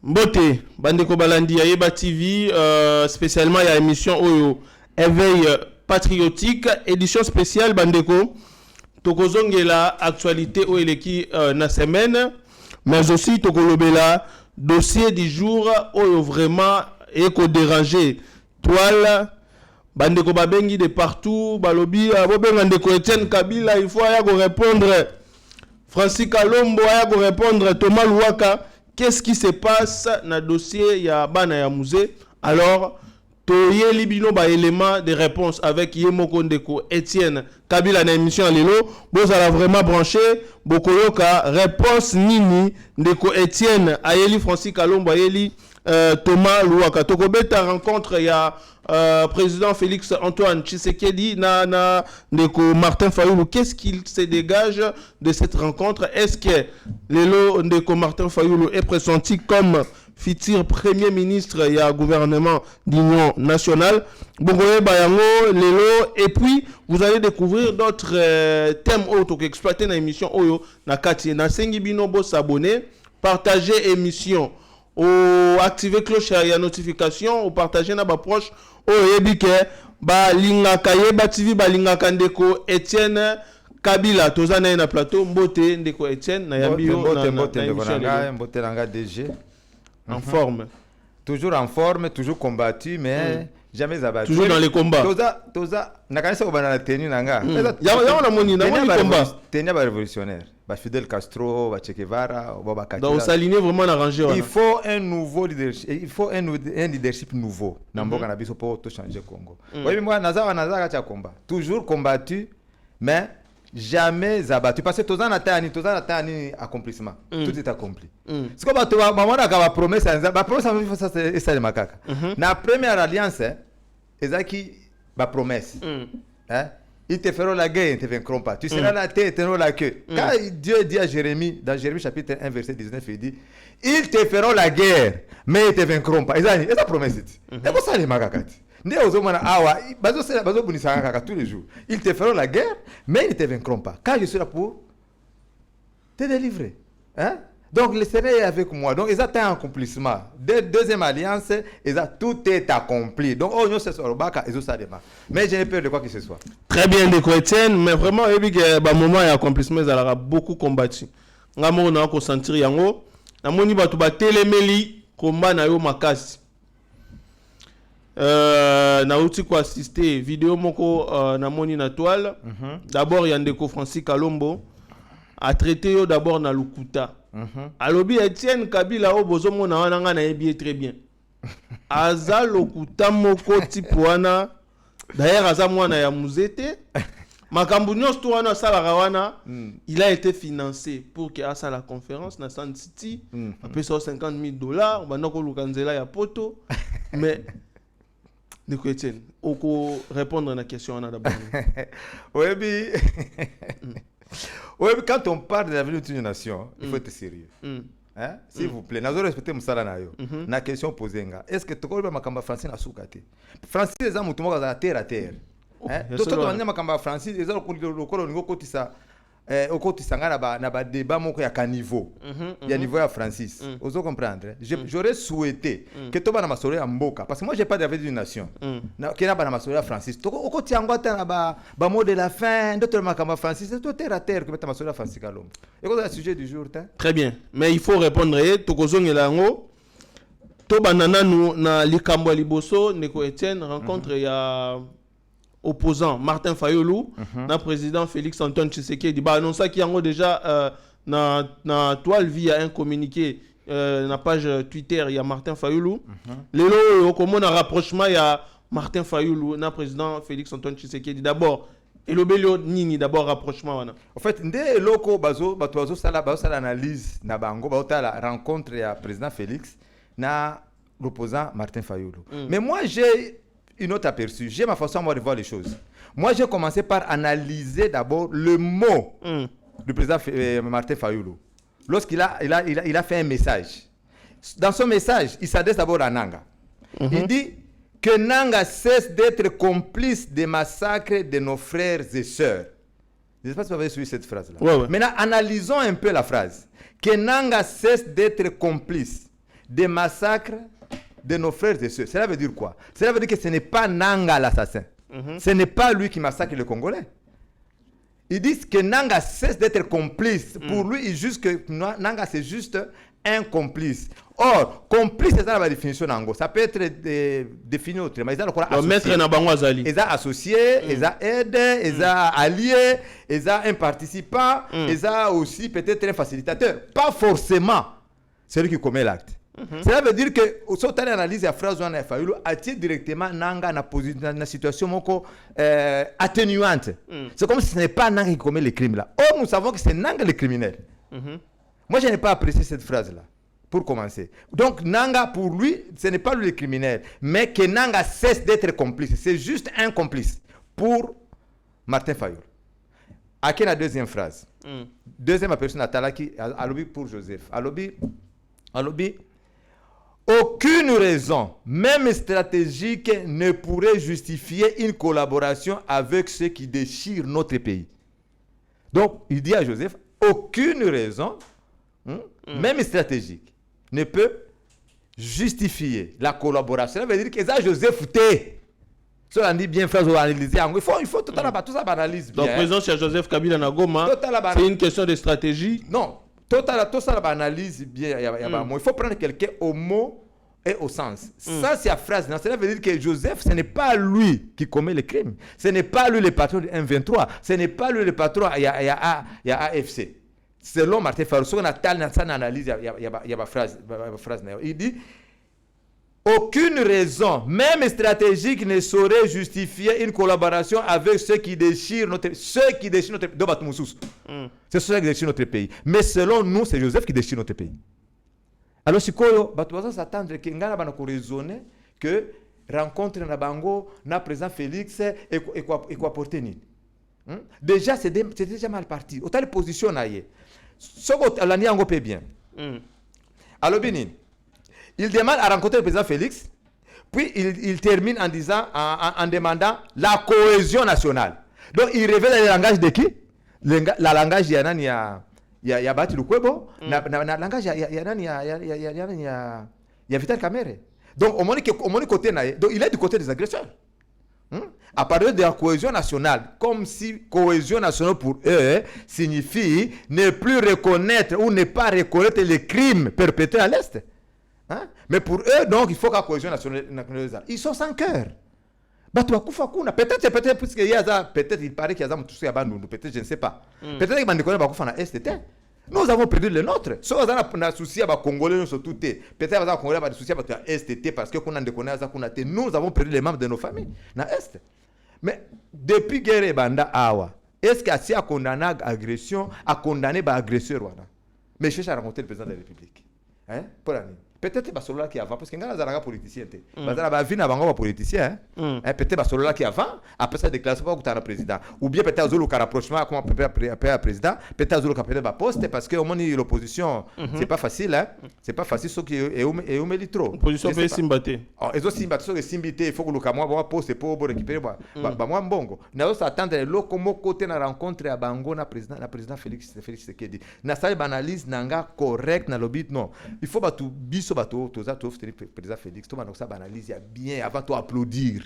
Mbote, Bandeko Balandi, Yeba TV, spécialement il y a émission Oyo, éveil patriotique, édition spéciale Bandeko. Tokozongela actualité Oyo Eleki na semaine, mais aussi Tokolobela dossier du jour Oyo vraiment éco dérangé. Toile Bandeko Babengi de partout, Balobi, Bobenga Ndeko Etienne Kabila, il faut y répondre. Francis Kalombo y répondre. Thomas Louaka. Qu'est-ce qui se passe dans le dossier ya bana ya musée? Alors, toye libino ba élément de réponse avec Yemoko Ndeko Etienne Kabila na émission lelo, vous allez vraiment branché bokoyoka réponse nini Ndeko Etienne ayeli Francis Kalombo ayeli Thomas Louaka. Tokobeta rencontre ya président Félix Antoine Tshisekedi na Ndeko Martin Fayulu. Qu'est-ce qu'il se dégage de cette rencontre? Est-ce que Lelo Ndeko Martin Fayulu est pressenti comme futur premier ministre et gouvernement d'Union nationale? Bongoye Bayango, Lelo, et puis vous allez découvrir d'autres thèmes autres qui exploitent dans l'émission Oyo na Kati. Na Sengibino bo s'abonner, partager émission, ou activer cloche et notification, ou partager na ba proche. Oyebike ba lingaka Yeba TV ba lingaka Ndeko Etienne Kabila tozana na plateau Mbote Ndeko Etienne na yambio Mbote nanga DG en forme, toujours en forme, toujours combattu mais jamais abattu, toujours dans les combats. Toza nakanisa ko bana tenue nanga ya na moni combat tenue ba révolutionnaire ba Fidel Castro ba Che Guevara ba Bakati. Donc s'aligner vraiment arrangé. Il faut un nouveau leadership, il faut un leadership nouveau na mboka na biso pour tout changer Congo. Oui, moi naza cha combat, toujours combattu mais jamais abattu parce que toza na tani accomplissement, tout est accompli. C'est comme toi maman na ka promesse ça c'est ça le makaka. Na première alliance ezaki ba promesse. Hein? Ils te feront la guerre, ils ne te vaincront pas. Tu seras la tête, ils te feront la queue. Quand Dieu dit à Jérémie, dans Jérémie chapitre 1, verset 19, il dit, ils te feront la guerre, mais ils ne te vaincront pas. Et ça, c'est la promesse. Et pour ça, les magakati. Tous les jours. Ils te feront la guerre, mais ils ne te vaincront pas. Quand je suis là pour te délivrer. Hein? Donc, le Seigneur est avec moi. Donc, ils ont un accomplissement. Deuxième alliance, tout est accompli. Donc, oh, nous, c'est ça. Mais j'ai peur de quoi que ce soit. Très bien, Ndeko Etienne. Mais vraiment, il y a un moment d'accomplissement, ils ont beaucoup combattu. Nous avons sentir yango. Nous avons téléméli combat na yo makasi. Na outi ko assister vidéo moko na moni na toile. D'abord, il y a Ndeko Francis Kalombo a traité yo d'abord na Lukuta. Alobi Etienne Kabila o bozo mona wana nga na yebi très bien. Aza Lukuta moko tipoana. D'ailleurs aza mwana ya muzete. Makambu nyos to wana sala wana, il a été financé pour que asa la conférence na Sand City, à peu près $50,000, banoko lukanzela ya poto. Mais Ndeko Etienne, oko répondre à la question on a d'abord. Oui, oui, quand on parle de l'avenir d'une nation, il faut être sérieux. Hein? S'il vous plaît, nous respectons Moussala Nayo. La question posée, est-ce que tu connais Makamba Francis na soukate? Francis est un mouton à terre à terre. Tout le monde Makamba Francis est un niveau kotisa. Au côté sangana na ba débat moko ya niveau. Il y a niveau à Francis. Vous comprendre? J'aurais souhaité que tout ba na masolo ya mboka parce que moi j'ai pas d'avis d'une nation. Na kena ba na masolo ya Francis. Au côté angwata na ba mot de la fin, d'autres makamba Francis, c'est tout terre à terre que mettre masolo ya Francis Kalombo. Et quoi le sujet du jour ta? Très bien. Mais il faut répondre tokozongela ngo to banana nu na likambo liboso Ndeko Etienne rencontre ya opposant Martin Fayulu, na président Félix Antoine Tshisekedi. Bah non ça qui en déjà na toile via un communiqué na page Twitter il y a Martin Fayulu. Lelo comme on a rapprochement il y a Martin Fayulu na président Félix Antoine Tshisekedi. D'abord et le belio nini d'abord rapprochement wana. En fait ndé loko bazo sala analyse na bango ba la rencontre ya président Félix na l'opposant Martin Fayulu. Mais moi j'ai une autre aperçu. J'ai ma façon de voir les choses. Moi, j'ai commencé par analyser d'abord le mot du président Martin Fayulu. Lorsqu'il a fait un message. Dans son message, il s'adresse d'abord à Nanga. Il dit que Nanga cesse d'être complice des massacres de nos frères et sœurs. Je ne sais pas si vous avez suivi cette phrase-là. Ouais. Maintenant, analysons un peu la phrase. Que Nanga cesse d'être complice des massacres de nos frères et sœurs. Cela veut dire quoi? Cela veut dire que ce n'est pas Nanga l'assassin. Ce n'est pas lui qui massacre les Congolais. Ils disent que Nanga cesse d'être complice. Pour lui, il juge que Nanga, c'est juste un complice. Or, complice, c'est ça la définition d'Ango. Ça peut être défini autrement. Ils ont maître Nabango Azali. Ils ont associé, ils ont aidé, ils ont allié, ils ont un participant, ils ont aussi peut-être un facilitateur. Pas forcément celui qui commet l'acte. Cela veut dire que, si on analyse la phrase, on a attire directement Nanga dans une situation atténuante. C'est comme si ce n'est pas Nanga qui commet les crimes là. Or, nous savons que c'est Nanga le criminel. Moi, je n'ai pas apprécié cette phrase-là, pour commencer. Donc, Nanga, pour lui, ce n'est pas lui le criminel, mais que Nanga cesse d'être complice. C'est juste un complice pour Martin Fayoul. À quelle la deuxième phrase? Deuxième personne, Atalaki, à lobby pour Joseph. À lobby, aucune raison, même stratégique, ne pourrait justifier une collaboration avec ceux qui déchirent notre pays. Donc, il dit à Joseph, aucune raison, même stratégique, ne peut justifier la collaboration. Ça veut dire que ça, Joseph, si on dit bien phrase ou analyser, il faut tout ça analyse bien. Donc, présence chez Joseph Kabila Nagoma, c'est une question de stratégie. Non, tout ça analyse bien. Il faut prendre quelqu'un au mot et au sens. Ça, c'est la phrase. Cela veut dire que Joseph, ce n'est pas lui qui commet le crime. Ce n'est pas lui le patron du M23. Ce n'est pas lui le patron, il y a AFC. Selon Martin Fayoul, si on a une analyse, il y a une phrase. Il dit aucune raison, même stratégique, ne saurait justifier une collaboration avec ceux qui déchirent notre pays. Ceux qui déchirent notre pays. C'est ceux qui déchirent notre pays. Mais selon nous, c'est Joseph qui déchire notre pays. Alors, si on s'attendre que Ngana va raisonner que rencontre na bango, na président Félix et quoi porter ni. Déjà, c'est déjà mal parti. Autant de position naïe. Ce que l'année en peut bien. Alors, Bénin. Il demande à rencontrer le président Félix, puis il termine en disant, en demandant la cohésion nationale. Donc il révèle le langage de qui? Le langage de Yanani ya Bati Lukwebo, le langage de ya Vital Kamerhe. Donc au moins côté donc il est du côté des agresseurs. À parler de la cohésion nationale, comme si cohésion nationale pour eux signifie ne plus reconnaître ou ne pas reconnaître les crimes perpétrés à l'Est. Mais pour eux, donc, il faut que la cohésion nationale. Ils sont sans cœur. Peut-être, puisqu'il il paraît qu'il y a tout ce peut-être, je ne sais pas. Peut-être que les STT. Nous avons perdu le nôtre. Si on a un souci avec les Congolais, peut-être que les Congolais ont des soucis avec les STT parce que nous avons perdu les membres de nos familles dans l'Est. Mais depuis guerre et Banda Awa, est-ce qu'il y a condamné l'agression, a condamné l'agresseur? Mais je cherche à rencontrer le président de la République. Pour l'année. Peut-être que c'est qui avant, parce qu'il y a des politiciens. Il y a des politiciens. Peut-être que c'est qui avant, après ça, déclaration pas que tu es président. Ou bien peut-être que tu as un rapprochement comme un président. Peut-être que tu as un poste, parce que l'opposition, c'est pas facile. C'est pas facile, ce qui est trop. L'opposition peut s'imbater. Ils ont s'imbater, il faut que le poste pour récupérer. Moi, bongo. Nous allons attendre le côté de la rencontre à Bango, le président Félix Tshisekedi. Nous allons analyse correcte dans le but. Non. Il faut que tu président Félix, tu vas analyser bien avant de applaudir.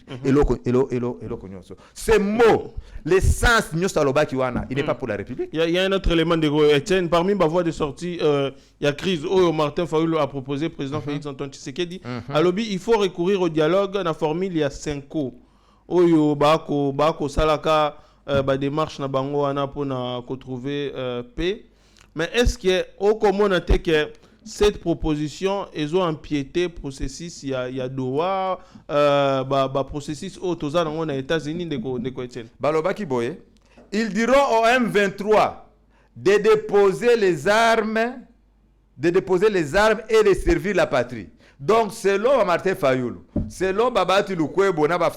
Ces mots, l'essence de Nyosaloba Kiwana, il n'est pas pour la République. Il y a un autre élément de Etienne. Parmi ma voix de sortie, il y a crise. Martin Fayoul a proposé, président Félix Antoine Tshisekedi. À lobby, il faut recourir au dialogue. Dans la formule, il y a 5 ans. Oyo Bako Salaka, démarche na bango ana pour trouver paix. Mais est-ce que au communauté que cette proposition, ils ont empiété processus, il y a Doha, processus aux États-Unis de Koetien. Balobaki Boye, ils diront au M23 de déposer les armes et de servir la patrie. Donc, selon Martin Fayoul, selon Babati Lukwebo, Naba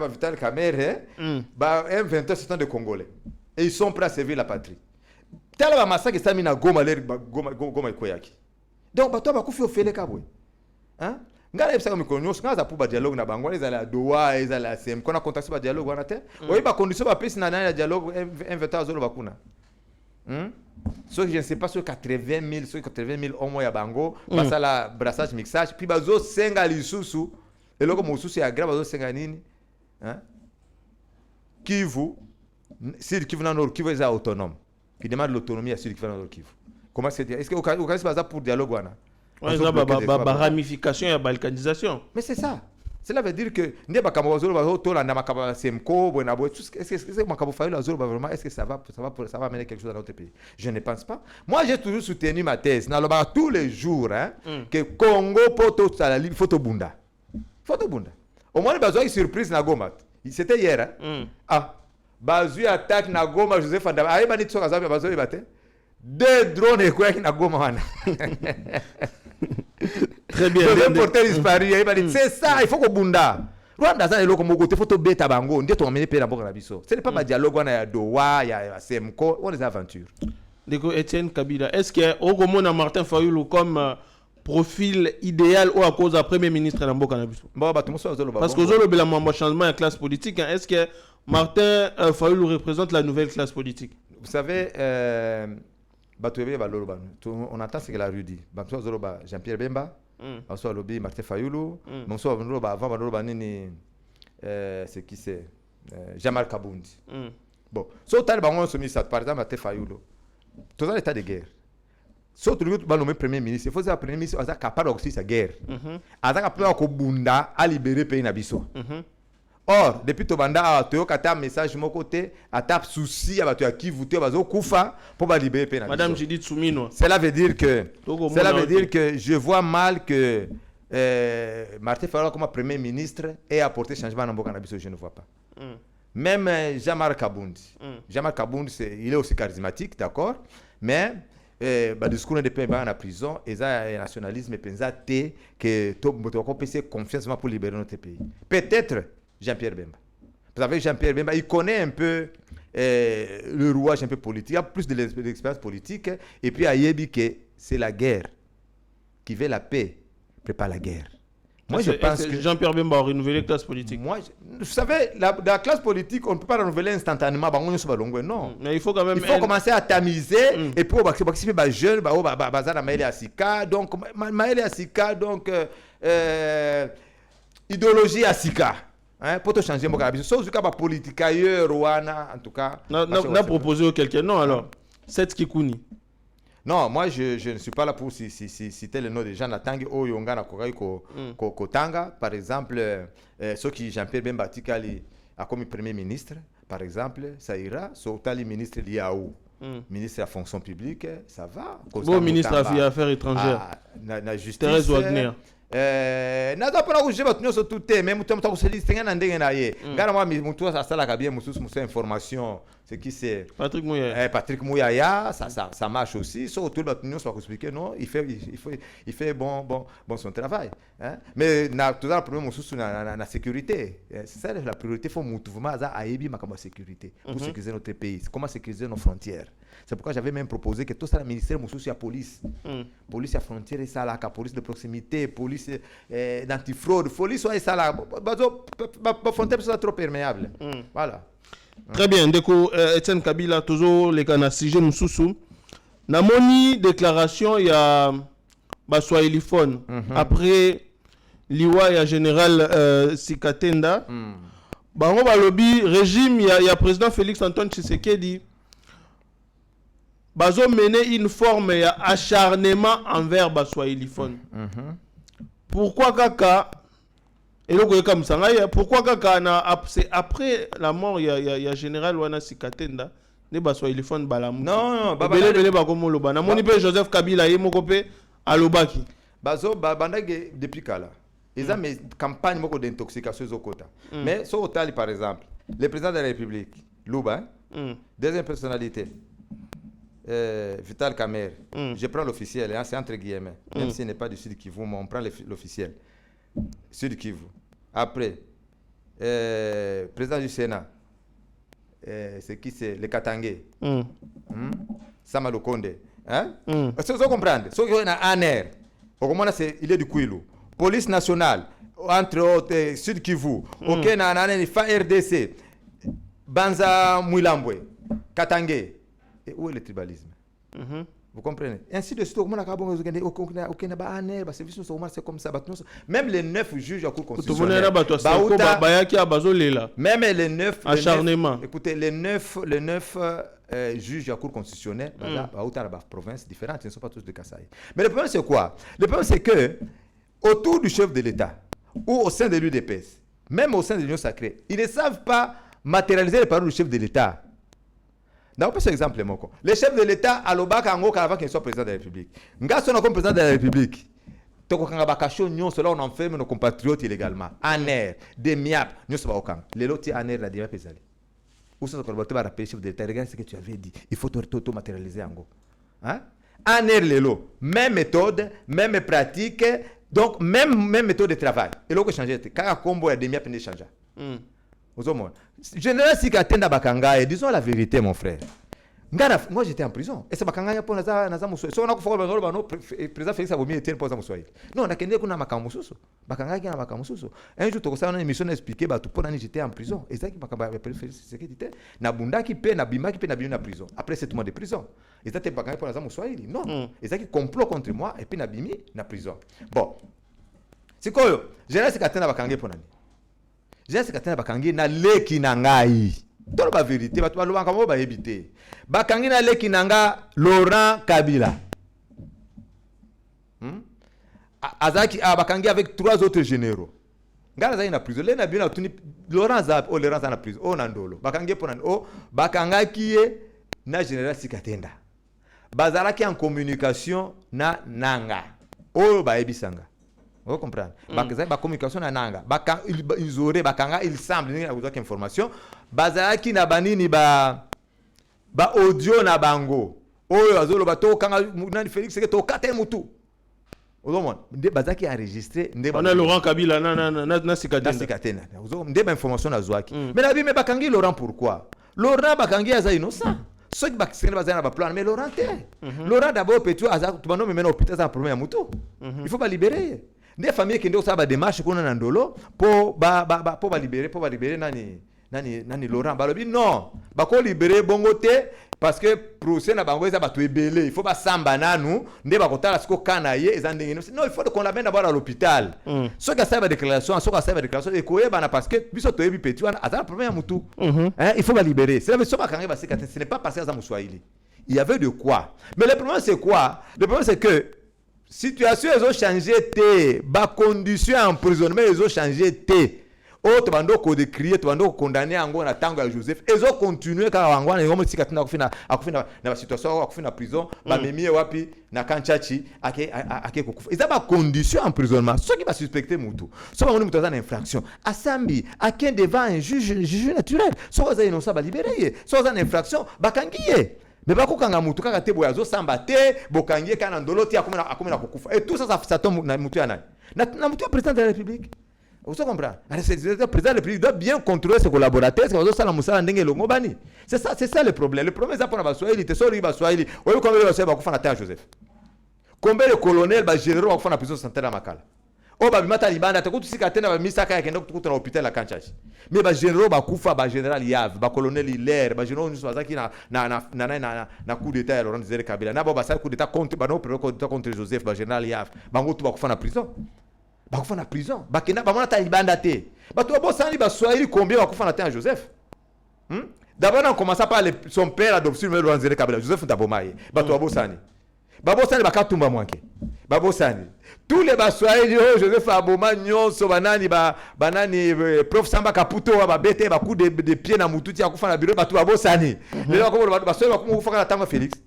Vital Kamerhe, M23 c'est des Congolais. Et ils sont prêts à servir la patrie. Tel est le massacre qui s'est mis à Goma Koyaki. Donc, toi, tu vas faire le caboué. Ngala ebisa comme konyo ngaza pour dialogue na bango les ala doa les ala sem kona contacter ba dialogue wana te oyi ba condition ba pesi na dialogue M23 zolo bakuna Sauf que je ne sais pas sur 80 000, sur 80 000 au moins à Bango, ça la brassage, mixage, puis bazo senga lisusu, et là comme mususu ya grave bazo senga nini, hein? Kivu, si Kivu na Nord Kivu est autonome, il demande l'autonomie à celui qui fait dans Nord Kivu. Comment c'est dire? Est-ce que vous connaissez pas ça pour dialogue wana? Ouais, ça ramification et balkanisation. Mais c'est ça. Cela veut dire que n'est pas comme Wazolo Bazoto, la Namakaba Semko, Buenabo, est-ce que Makabo Fayou Azolo vraiment, est-ce que ça va amener quelque chose dans notre pays? Je ne pense pas. Moi, j'ai toujours soutenu ma thèse. Tous les jours, hein, que Congo poto photo bunda. Photo bunda. Au moins, Bazoua surprise na Goma. C'était hier. Hein? Ah, Bazou attaque na Goma, Joseph Andaba. Aïe, Banit Sokazabi, Bazoua bate. 2 drones et quoi na Goma wana. Très bien. Le porteur disparu, c'est ça, il faut qu'on bunda. Rwanda ça eloko moko te photo beta bango, ndio to amener pe na boka na biso. Ce n'est pas ma dialogue wana ya Doha, ya Semko, on les aventures. Deko Etienne Kabila, est-ce que Ogomona Martin Fayulu comme profil idéal ou à cause du premier ministre na boka na biso? Parce que zolo bela mamba changement de classe politique, est-ce que Martin Fayulu représente la nouvelle classe politique? Vous savez on entend ce que la rue dit. Jean-Pierre Bemba, Martin Fayulu, c'est qui c'est Jean-Marc Kabundi. Bon, par exemple, Martin Fayulu, tout dans l'état de guerre. Surtout le premier ministre, il faut que le premier ministre soit capable d'oxyder sa guerre. Il est capable de libérer le pays Nabiso. Or, depuis que tu as un message de mon côté, tu as un souci qui vous pour libérer le pays. Madame Judith Soumino. Cela veut dire que je vois mal que Martin Fayulu comme premier ministre ait apporté changement dans le Cannabis, je ne vois pas. Même Jean-Marc Kabundi. Jean-Marc Kabundi, il est aussi charismatique, d'accord, mais le discours de paix en prison, et ça, le nationalisme, et que tu as confiance pour libérer notre pays. Peut-être Jean-Pierre Bemba. Vous savez, Jean-Pierre Bemba, il connaît un peu le rouage un peu politique, il a plus de l'expérience politique, et puis à Yebi que c'est la guerre qui veut la paix, prépare la guerre. Moi, je pense que Jean-Pierre Bemba a renouvelé la classe politique. Moi, vous savez, la classe politique, on ne peut pas renouveler instantanément. Non. Mais il faut quand même. Il faut commencer à tamiser et puis on va faire des jeunes, donc idéologie Asika. Hein, pour te changer mon carabis. Sauf que la politique ailleurs, Rwanda, en tout cas. On a proposé quelqu'un, non alors. Seth Kikouni. Non, moi je ne suis pas là pour citer le nom des gens Natangi ou Yongana Kotanga. Par exemple, ceux qui Jean-Pierre Bemba Tikali a comme premier ministre, par exemple, ça ira. Sotali ministre Liaou, ministre de la fonction publique, ça va. Bon ministre des Affaires étrangères. La justice. Thérèse Wagner. Naza pona kujiba tunyoso tute même mutu mutakuseli tenga na ndenge na ye ngana mwa mutu asala kabie mususu musa information c'est qui c'est Patrick Mouyaya. Patrick Mouyaya, ça marche aussi so autour de tunyoso pour expliquer non il fait bon son travail hein mais na tout le problème mususu na sécurité c'est ça la priorité faut mouvement za aibi makamba sécurité pour sécuriser notre pays comment sécuriser nos frontières. C'est pourquoi j'avais même proposé que tout ça, le ministère de la police, police à frontière, et ça, la police de proximité, police d'antifraude, police, et ça, la frontière, c'est trop perméable. Voilà. Très bien. Deko Etienne Kabila, toujours les canards, si je me souviens. Dans mon déclaration, il y a Baswahilifone. Après, l'Iwa, il y a général Sikatenda. On va lobby régime, il y a président Félix Antoine Tshisekedi. Bazo mener une forme d'acharnement envers Baswahilifone. Pourquoi kaka et le comme ça pourquoi kaka c'est après la mort il y a général Wana Sikatenda ne Baswahilifone balamu. Non belé ba comme loba na moni pe Joseph Kabila ye moko pe alobaki. Bazo bandage depuis kala. Ils ont mes campagnes moko d'intoxication zokota. Mais so otali par exemple, le président de la République, Louba, deuxième personnalité Vital Kamer, je prends l'officiel, hein, c'est entre guillemets, même s'il n'est pas du Sud Kivu, mais on prend l'officiel. Sud Kivu. Après, président du Sénat, c'est qui c'est? Le Katangé. Sama Lukonde. Hein? Vous comprenez? Ce qui est en air, il est du Kwilu. Police nationale, entre autres, Sud Kivu, ok, RDC, Banza Mouilambwe, Katangé. et où est le tribalisme? Vous comprenez? Ainsi de suite, c'est comme ça. Même les 9 juges à cour constitutionnelle. Même les 9 acharnement. Écoutez, les 9 juges à cour constitutionnelle, provinces différentes, ils ne sont pas tous de Kasaï. Mais le problème, c'est quoi? Le problème, c'est que autour du chef de l'État ou au sein de l'UDPS, même au sein de l'Union sacrée, ils ne savent pas matérialiser les paroles du chef de l'État. N'a pas cet exemple, mon le chef de l'État à l'Obak avant qu'il soit président de la République. Nga son comme président de la République. Toko kanga bakasho nyon cela on enferme nos compatriotes illégalement. Aner, des miap, nyon se ba okang. Les lotis aner la dia pesali. Où ça se va rappeler chef de l'État, regarde ce que tu avais dit. Il faut tout matérialiser en go. Hein? Aner lelo, même méthode, même pratique, donc même méthode de travail. Et là que changer kaka combo ya des miap ne changer. Général Sikatenda Bakanga, disons la vérité, mon frère. Moi, j'étais en prison. Et c'est Bakanga pour Naza Moussoui. Si on a fait président Félix Aboumi était pour Moussoui. Non, on a qu'un a Makamoussousou. Bakanga qui a Makamoussousou. Un jour, on a une émission expliquée, pour j'étais en prison. Et ça qui m'a Félix Sekedi. Nabunda qui paie, Nabima qui paie, Nabima en prison. Après, c'est tout le monde de prison. Et ça, c'était Bakanga pour Naza Moussoui. Non. Et ça qui complot contre moi, et puis Nabimi, na prison. Bon. C'est quoi, Général Sikatenda Bakanga pour Nani? J'ai ce que Bakangi na leki nangai. Dans la vérité, ba to ba ba éviter. Bakangi na leki nanga Laurent Kabila. Azaki Bakangi avec 3 autres généraux. Ngala za ina prison. Le na bien tuni Laurent Zap o Laurent na prison. O nandolo. Bakangi pour o Bakanga qui est na général Sikatenda. Bazalaki en communication na nanga. O ba ebisanga. Vous comprenez? La communication na nanga. Ils auraient bakanga, il semble ni na besoin d'information. Bazaki na banini ba audio na bango. Oyo azolo bato kanga nani Félix que to kate mutu. Ozo nde bazaki enregistré nde on a Laurent Kabila na Sikatenda. Ozo nde ba information na zwaki. Mais la vie me bakangi Laurent pourquoi? Laurent bakangi aza innocent. Ceux qui bakisene bazana ba plan mais Laurent te. Laurent d'abord peut-tu aza tu bano même hôpital za problème mutu. Il faut pas libérer. Des familles qui ont fait des démarches qu'on a ndolo pour libérer nani Laurent Balobi non ba ko libérer bongote parce que procès na bango eza ba to ebele il faut ba samba nanu nde ba kotala siko kana ye ezandenge non il faut qu'on l'amène d'abord à l'hôpital ceux qui savent déclaration et koyeba na parce que biso to ebi petit wana azana problème mutu il faut ba libérer c'est la soba kanga ba sekate ce n'est pas passé à Moussouaili il y avait de quoi mais le problème c'est quoi le problème c'est que situation ils ont changé ba condition emprisonnement ils ont changé autre bando ko de crier to bando condamner ango na tango ya Joseph ils ont continué ka wango na ngomo tsika tuna kufina na situation ya kufina prison ba memie wapi na kanchachi ake kukufa ils ont ba condition emprisonnement ceux qui va suspecter mutu so ba mutu za infraction asambi ake devant un juge naturel so za innocent ba libérer so za infraction ba kangiye. Mais pas quand mutu kaka te boyazo samba te bokangie kana ndolo ti akomena kukufa et tout ça tombe na mutu ya nani na mutu président de la République. Vous comprenez? Le président de la République doit bien contrôler ses collaborateurs. C'est ça le problème. Le problème c'est pour la Swahili, te sori ba Swahili. Oyo combien de Swahili ba kufana ta Joseph. Combien de colonels ba généraux ba kufana prison santé la Makala. O ba bimata libanda te kutu sika tena ba misaka ya kendo kutu na hôpital la Kanchachi. Mais ba généraux ba kufa ba général Yav, ba colonel Hilaire, ba généraux nous bazaki na coup d'état ya Laurent Désiré Kabila. Na ba ça coup d'état contre ba no contre Joseph ba général Yav. Ba ngotu ba kufana prison. Bakufa na prison bakena bamona ta libanda te bato bosani ba Swahili combien bakufa na ta Joseph d'abord on commence par son père adoption mais Laurent Désiré Kabila Joseph Ntabomaye bato bosani bakatumba mwanke babosani tous les Swahili Joseph Aboma nyonso banani prof Samba Kaputo ba bete ba coup de pied na mututi akufa na bureau bato bosani lelo ko ba Swahili bakufa na tango Félix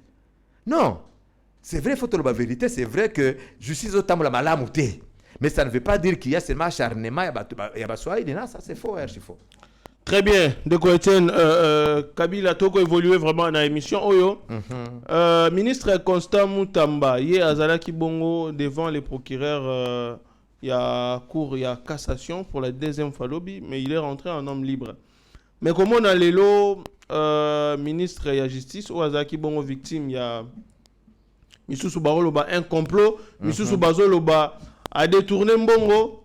non c'est vrai faut la vérité c'est vrai que justice otambola malamu te. Mais ça ne veut pas dire qu'il y a seulement acharnement, il y a Swahili, ça c'est faux, c'est faux. Très bien. De quoi Etienne, Kabila Toko évolué vraiment dans l'émission. Oyo. Ministre Constant Moutamba, hier à Zalaki Bongo, devant les procureurs, il y a cour, il y a cassation pour la deuxième fois lobby, mais il est rentré en homme libre. Mais comment on a les lots, ministre et la justice, ou à Zalaki Bongo victime, il y a Missoussou Baroloba, un complot, Missoussou Bazoloba a détourné Mbongo.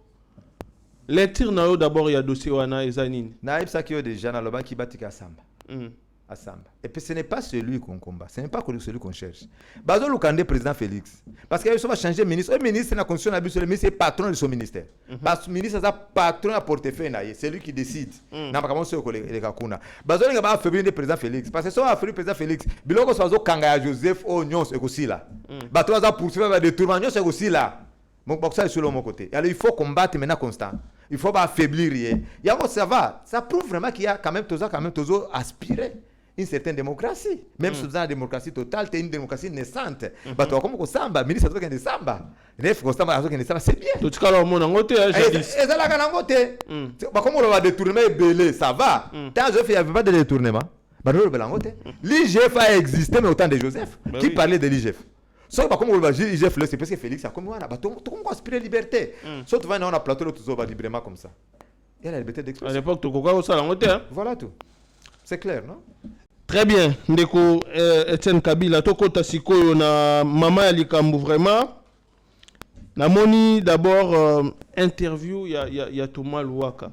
Les tirs d'abord il y a dossier wana ezanine. Na ipsa ki yo déjà na loba ki batika samba. à Samba. Et puis ce n'est pas celui qu'on combat, ce n'est pas celui qu'on cherche. Bazo Lukande, président Félix. Parce qu'il va changer de ministre. Le ministre, la constitution, le ministre est patron de son ministère. Parce que le ministre est patron de portefeuille, c'est lui qui décide. N'a pas commencé au collègue Kakuna. Bazo n'est pas affaibli le président Félix. Parce que si on a affaibli le président Félix, Biloko Soazo Kangaya Joseph, Nyons est aussi là. Bato va poursuivre des tourments, Nyons est aussi là. Donc ça est sur le mon côté. Alors il faut combattre maintenant constant. Il faut pas affaiblir. Ça va. Ça prouve vraiment qu'il y a quand même toujours aspiré une certaine démocratie. Même si dans la démocratie totale, c'est une démocratie naissante. Bah toi comme Samba, ministre de Samba. Nef Samba c'est bien. Tout cas là mon angote et ça la kanangote. Bah comme on va détourner belé, ça va. Tant je fais il y avait pas de détournement. Bah le belangote. L'IGF a existé mais autant de Joseph qui parlait de l'IGF. Sauf que comme on va dire IGF c'est parce que Félix a comme voilà, bah tout on aspire liberté. Sauf que on a plateau le tout va librement comme ça. Il y a la liberté d'expression. À l'époque tu coca au salangote hein. Voilà tout. C'est clair, non? Très bien. Ndeko Etienne Kabila tokota sikoyo na mama ya likambu vraiment. Na moni d'abord interview ya Thomas Louaka.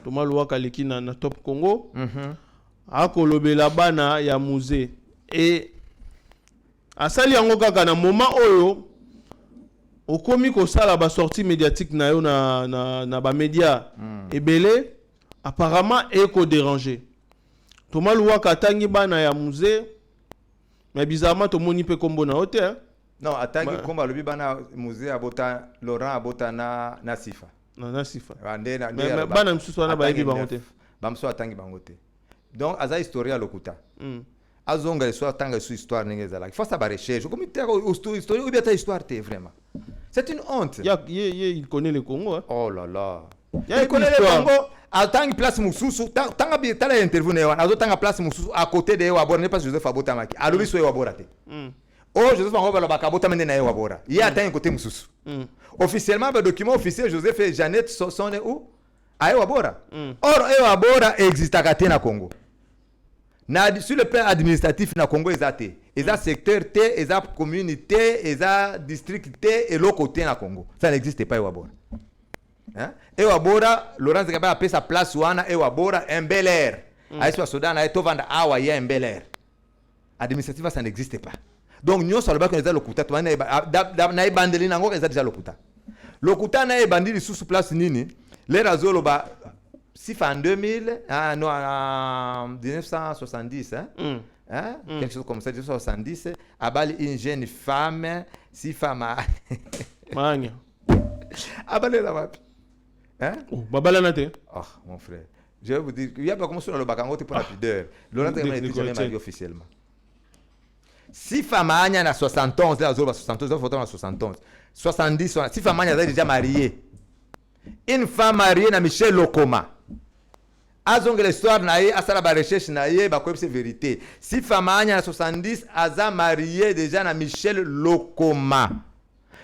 Thomas Louaka leki na Top Congo. Akolobela bana ya musée et asali yango kaka na moment oyo okomi ko sala ba sortie médiatique na yo na ba média ebele apparemment eko déranger. Thomas Louaka atangi bana ya musée mais bizarrement to moni pe kombo na hote hein. Non, atangi komba lobi bana musée abota Laurent abota na Sifa. Na Sifa. Mais bana msusu wana ba yebi bangote. Bamso atangi bangote. Donc aza historia lokuta. Azonga histoire tanga sur histoire nengeza il faut ça ba recherche comme histoire ou bien ta histoire t'es vraiment. C'est une honte. Il connaît le Congo hein. Oh là là. Il connaît le Congo. Atang place mususu tanga bi tala interview ne wana azotanga place mususu à côté de Ewabora ne pas Joseph Abotamaki alobi so Ewabora te oh Joseph Angoba ba kabota mende na Ewabora il atang côté mususu officiellement le document officiel Joseph et Jeannette sont où à Ewabora or Ewabora existe à na Congo na sur le plan administratif na Congo ezate eza secteur T eza communauté eza district T et l'autre côté na Congo ça n'existe pas Ewabora. Hein? Ewabora, Laurent Zagaba a pris sa place ouana Ewabora un bel air. Aïswa Sodana et Tovanda Awa y a un bel air. Administrativement ça n'existe pas. Donc nous sur le bas qu'on a le kuta toi na e bandeli nango eza déjà le kuta. Le kuta na e bandeli sous place nini les razolo ba si en 2000 non en 1970 hein. Quelque chose comme ça 1970 abali une jeune femme si femme Manya. Abali la vapi. Hein? Oh, babala nate. Oh, mon frère. Je vais vous dire, il y a pas comme sur le bakangote pour la pudeur. Laurent Zagaba n'est jamais marié officiellement. Si Famania a 71, là, 71, photo en 71. 70, si Famania est déjà mariée. Une femme mariée na Michel Lokoma. Azonge l'histoire naïe, asala ba recherche naïe, ba quoi c'est vérité. Si Famania a 70, aza mariée déjà na Michel Lokoma.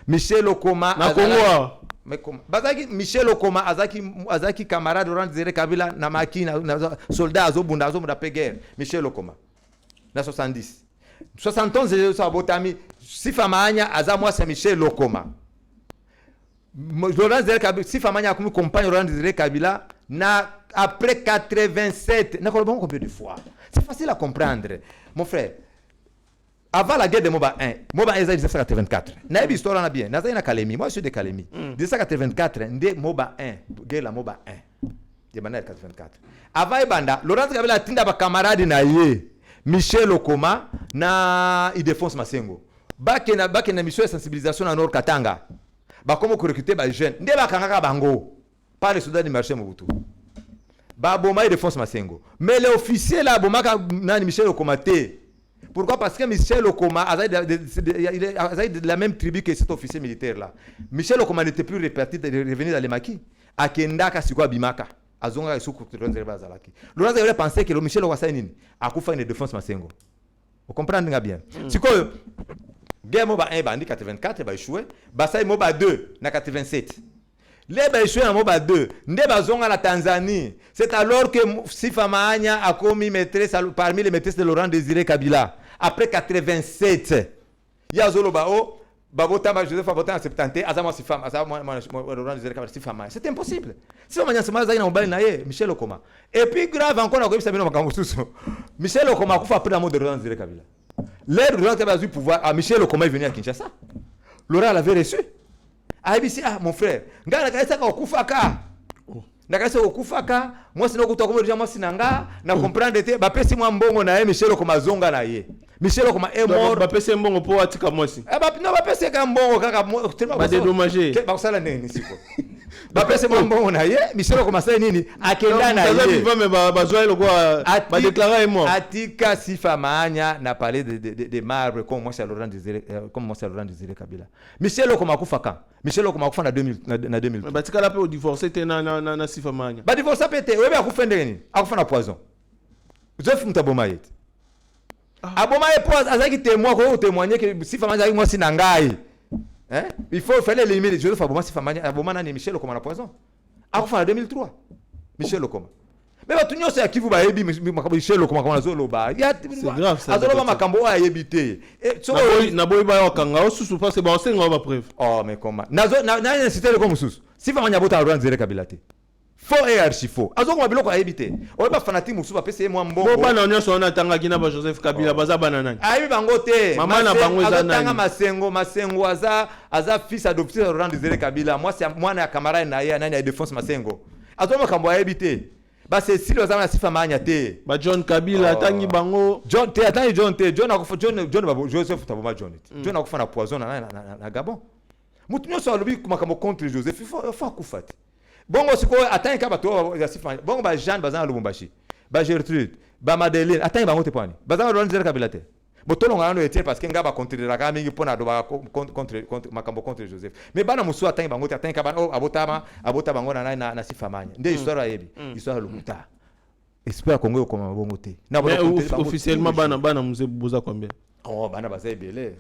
Michel Lokoma na Congo. Mais comme bazaki Michel Okoma azaki camarade Laurent Désiré Kabila na makina na soldat azobunda pe guerre Michel Okoma na 70 71 ça botami si famanya azamwa c'est Michel Okoma Laurent Désiré Kabila si famanya comme compagne Laurent Désiré Kabila na après 87 na combien de fois c'est facile à comprendre mon frère. Avant la guerre de Moba 1, Moba 1 est 1984. Naïbi histoire na bien. Naza ina Kalemi. Moi je suis de Kalemi. 1984, ndé Moba 1, guerre la Moba 1. De manière 84. Avant Ebanda, Laurent Kabila tinda ba camarade na ye. Michel Okoma na Idefonse Masengo. Bake na mission de sensibilisation na Nord Katanga. Ba comment recruter ba jeunes. Ndé ba kangaka bango. Par le Soudan du marché Mobutu. Ba boma Idefonse Masengo. Mais les officiers là bomaka na Michel Okoma te. Pourquoi? Parce que Michel Okoma a de la même tribu que cet officier militaire là. Michel Okoma n'était plus réparti de revenir dans les maquis. Akendaka sikwa bimaka. Azonga isuku kutonzereba zalaki. Laurent Zagaba pensait que le Michel Okoma nini akufa une défense Masengo. Vous comprenez bien? Sikoyo guerre Moba 1 bandi 84 ba échoué, basai Moba 2 na 87. Les ba échoué na Moba 2, nde bazonga na Tanzanie. C'est alors que Sifa Mahania a commis maîtresse parmi les maîtresses de Laurent Désiré Kabila. Après 87, il y a Zolo Bao, babotama Joseph abotama 70 azama si femme azama Laurent Désiré Kabila si femme. C'est impossible. Si on m'a dit na mobali na ye Michel Okoma. Et puis grave encore na ko bisa bino makambo susu. Michel Okoma kufa après la mort de Laurent Désiré Kabila. L'air de Laurent Kabila a eu pouvoir à Michel Okoma est venu à Kinshasa. Laurent l'avait reçu. ABC mon frère, ngana kaisa ka kufa ka. Nakasa okufaka moi sino kutoka comme déjà moi sinanga na comprendre te ba pesi moi mbongo na ye Michel Okoma zonga na ye. Michel Okoma est mort. Ba pesi mbongo po atika mwasi. Ba no ba pesi ka mbongo kaka tellement ba dédommager. Ba sala nini siko. Ba pesi mbongo na ye Michel Okoma sala nini akenda na ye. Ça vivant mais ba zoa lokwa ba déclarer est mort. Atika Sifa Maanya n'a parlé de marbre comme moi c'est Laurent Désiré Kabila. Michel Okoma kufaka. Michel Okoma kufa na 2000. Ba tika la pe au divorcer te na Sifa Maanya. Ba divorcer pete wewe akufa ndeni. Akufa na poison. Joseph Mutaboma Aboma est pour azaki témoin ko témoigner que Sifa Maanya moi sinangai. Hein? Il fallait éliminer Joseph Aboma Sifa Maanya Aboma na Michel Okoma na poison. Akufa en 2003. Michel Okoma. Mais ba tunyo se akivu ba yebi Michel Okoma kama zolo ba. C'est grave ça. Azolo ba makambo a yebité. Et so na boy ba okanga o susu parce ba osenga ba preuve. Oh mais comment? Na incité le comme susu. Sifa Maanya bota Laurent Désiré Kabila te. Faux et archi faux. Azoko mabilo ko ayebité. O ba fanatique musu ba pese moi mbongo. Bo bana onyo so na tanga kina ba Joseph Kabila baza bana nani. Ayi bango te. Mama na bango za nani. Tanga Masengo aza fils adopté de Laurent Désiré Kabila. Moi c'est moi na camarade na ya nani a défense Masengo. Azoko makambo ayebité. Ba c'est si los amana Sifa Maanya te. Ba John Kabila tangi bango. John te atangi John akufa John babo Joseph taboma John. John akufa na poison na Gabon. Mutu nyoso alobi makambo contre Joseph il faut akufa. Bongo siko atangi ka bato ya Sifa. Bongo ba Jean bazana Lubumbashi. Ba Gertrude, ba Madeleine, atangi bango te pani. Bazana Laurent Désiré Kabila te. Botolo ngano etier parce que ngaba contre la ka mingi pona do ba contre makambo contre Joseph. Mais bana musu atangi bango te atangi ka bana abota bango na Sifa Maanya. Nde histoire yebi, histoire lokuta. Espère Congo comme bongo te. Na officiellement bana muze boza combien? Oh, bana bazay belé,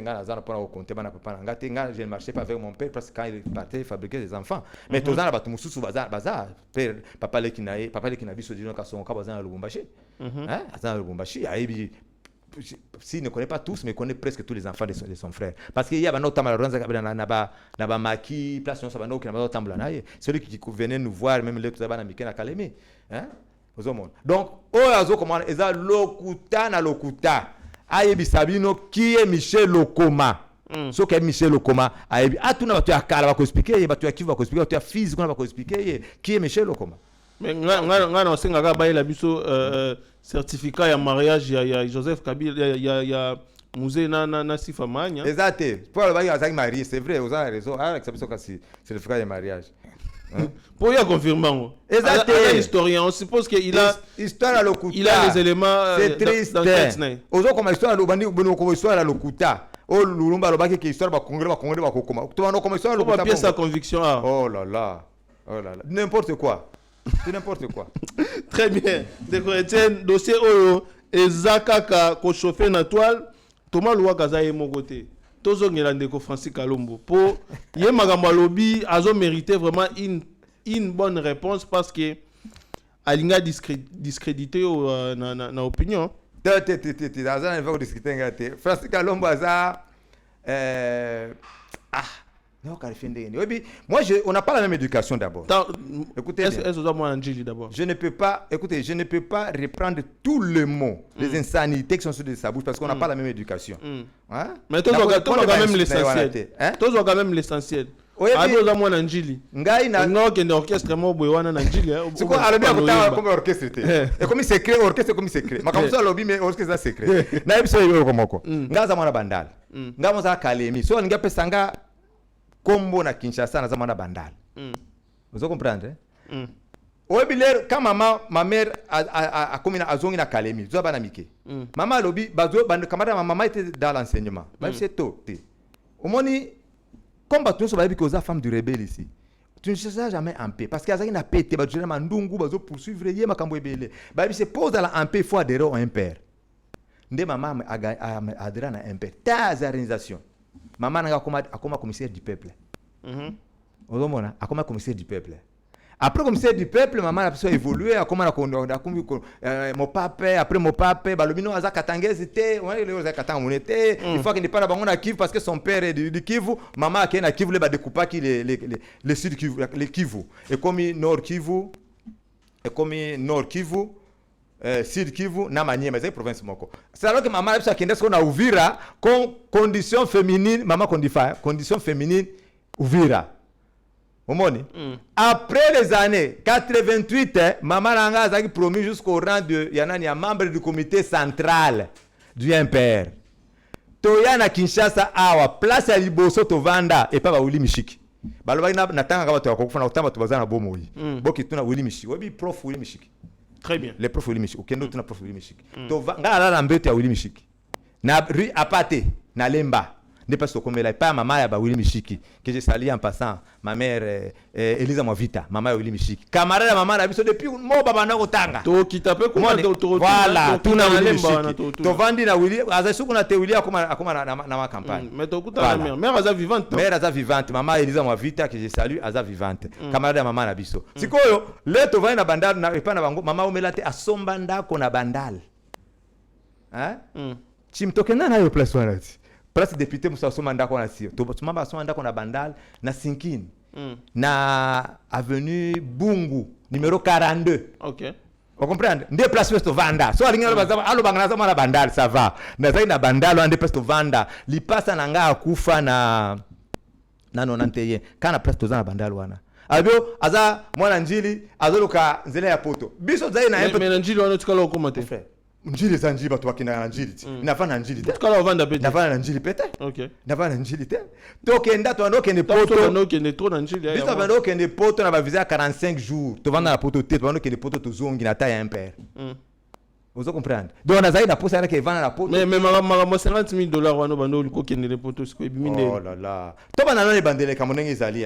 ngana zana pona compter bana papa ngate ngana je ne marchais pas avec mon père parce que quand il partait fabriquer des enfants. Mais tozana batu mususu baza père papa le kina biso dino ka son ka bazana Lubumbashi. Hein? Azana Lubumbashi aibi s'il ne connaît pas tous mais connaît presque tous les enfants de son frère parce qu'il y a bano tamala Laurent Kabila na ba maki place non sabano kina ba tambla naye celui qui venait nous voir même le tuzaba na mikena Kalemi. Hein? Donc oyazo comment eza lokuta ayebi sabino qui est Michel Okoma so que Michel Okoma ayebi atuna batu ya kala ba ko expliquer batu ya kivu ba ko expliquer batu ya physique ba ko expliquer qui est Michel Okoma. Mais nga osenga ka baila biso certificat ya mariage ya Joseph Kabila ya musée na Sifa Maanya. Exact. Pour le bail azaki marié, c'est vrai, vous avez raison. Ah, exception que c'est certificat de mariage. Pour y confirmer. Exact. Historien, on suppose qu'il a histoire à lokuta. Il a les éléments. C'est triste. Ozo comme histoire lobandi bono comme histoire à lokuta. Oh lulumba lobaki que histoire ba congrès ba kokoma. Tu vas comme histoire lokuta. Pièce sa conviction. Oh là là. N'importe quoi. C'est n'importe quoi. Très bien. Décorétienne dossier oyo ezakaka ko chauffer na toile. Thomas Louaka zaye mon côté. Tozo ngela ndeko Francis Kalombo pour ye makambo lobby azo mérité vraiment une bonne réponse parce que alinga discrédité na opinion. Azana va discuter ngate. Francis Kalombo aza moi, on n'a pas la même éducation d'abord. Écoutez, d'abord. Je ne peux pas reprendre tous les mots, les insanités qui sont sur de sa bouche parce qu'on n'a pas la même éducation. Hein? Mais tous ont quand même l'essentiel. Tous ont quand même l'essentiel. Ado moi Nanjili. Ngai na ngokende orchestre mo boy wana Nanjili. C'est quoi alors bien comme orchestre et comme secret orchestre comme secret. Makamso lobby mais orchestre secret. Na ebiso yebo komoko. Ngaza mwana bandal. Ngamo za Kalemi. So nga pesanga Kombo na Kinshasa na zamana bandal. Vous comprendre? Oebiler quand ma mère a commis na azongi na Kalemi, zo bana mike. Maman lobi bazo bande camarade maman était dans l'enseignement. Même c'est tôt. Omoni comme bato so babi que aux femmes du rebelle ici. Tu ne seras jamais en paix parce qu'il y a une paix te bato na ndungu bazo poursuivre ye makambo ebele. Babi se pose dans la en paix faut adhérer au impère. Nde maman adhérer na impère. Ta organisation. Maman n'a akoma commissaire du peuple. Odomona akoma commissaire du peuple. Après comme c'est du peuple maman a pu évoluer comment mon papa après mon papa balobino aza katangezi te on les aza katanga monete il faut qu'il n'est pas là bango na Kivu parce que son père est du Kivu maman qui na Kivu le ba découpa qui les sud Kivu les Kivu et comme nord Kivu Sud Kivu na Maniema c'est province moko c'est alors que maman a pu qu'on a Uvira con condition féminine maman condition féminine Uvira. Après les années 88, maman Langa a promis jusqu'au rang de Yanania, membre du comité central du MPR. Toyana Kinshasa awa place ya liboso to vanda et pas Willy Mishiki. Baloba na tanga ka bato ko fana utamba to bazana bomo yi. Boki tuna Willy Mishiki. Obi prof Willy Mishiki. Très bien. Les profs Willy Mishiki. Okendo tuna prof Willy Mishiki. To ngala la mbete ya Willy Mishiki. Na rue Apate na Lemba. Ne pas comme elle pas maman ya ba Willy Mishiki que je salue en passant ma mère Elisa Mwavita maman ya Willy Mishiki camarade maman na biso depuis mo baba na kotanga to kitape ko voilà tuna Willy Mishiki to vandi na Willy azasuku na te Willy akoma na campagne mais to kuta la mère aza vivante maman Elisa Mwavita que je salue aza vivante camarade maman na biso sikoyo le to vandi na bandal na epa na bango maman omelate asomba ndako na bandal hein chimtokena na yo place wana place député Moussa Somanda qu'on a si to tumamba Somanda qu'on a bandal na Sinkine na avenue Bungu numéro 42. OK. Vous comprenez? Des places to vanda. So alinga bazama alo bangana zama na bandal ça va. Na zaina bandal on des places to vanda. Li passa na nga akufa na 91 kana place to zana bandal wana. Abio aza mwana njili azoluka nzele ya poto. Biso zaina mais njili wana tukalo komate. Njili za njili batu wakina na njili nafana njili te tukala ovanda pete nafana na njili pete OK nafana na njili te tokenda to andokende poto nokende trop na njili biso bandokende poto na ba visa 45 jours to vanda na poto te to bandokende poto to zongi na taille impère vous comprenez donc na zaida posa que vanda na poto mais magambo $50,000 wana bando liko kende le poto siko ebiminde oh là là to bana na bandele kamonenge ezali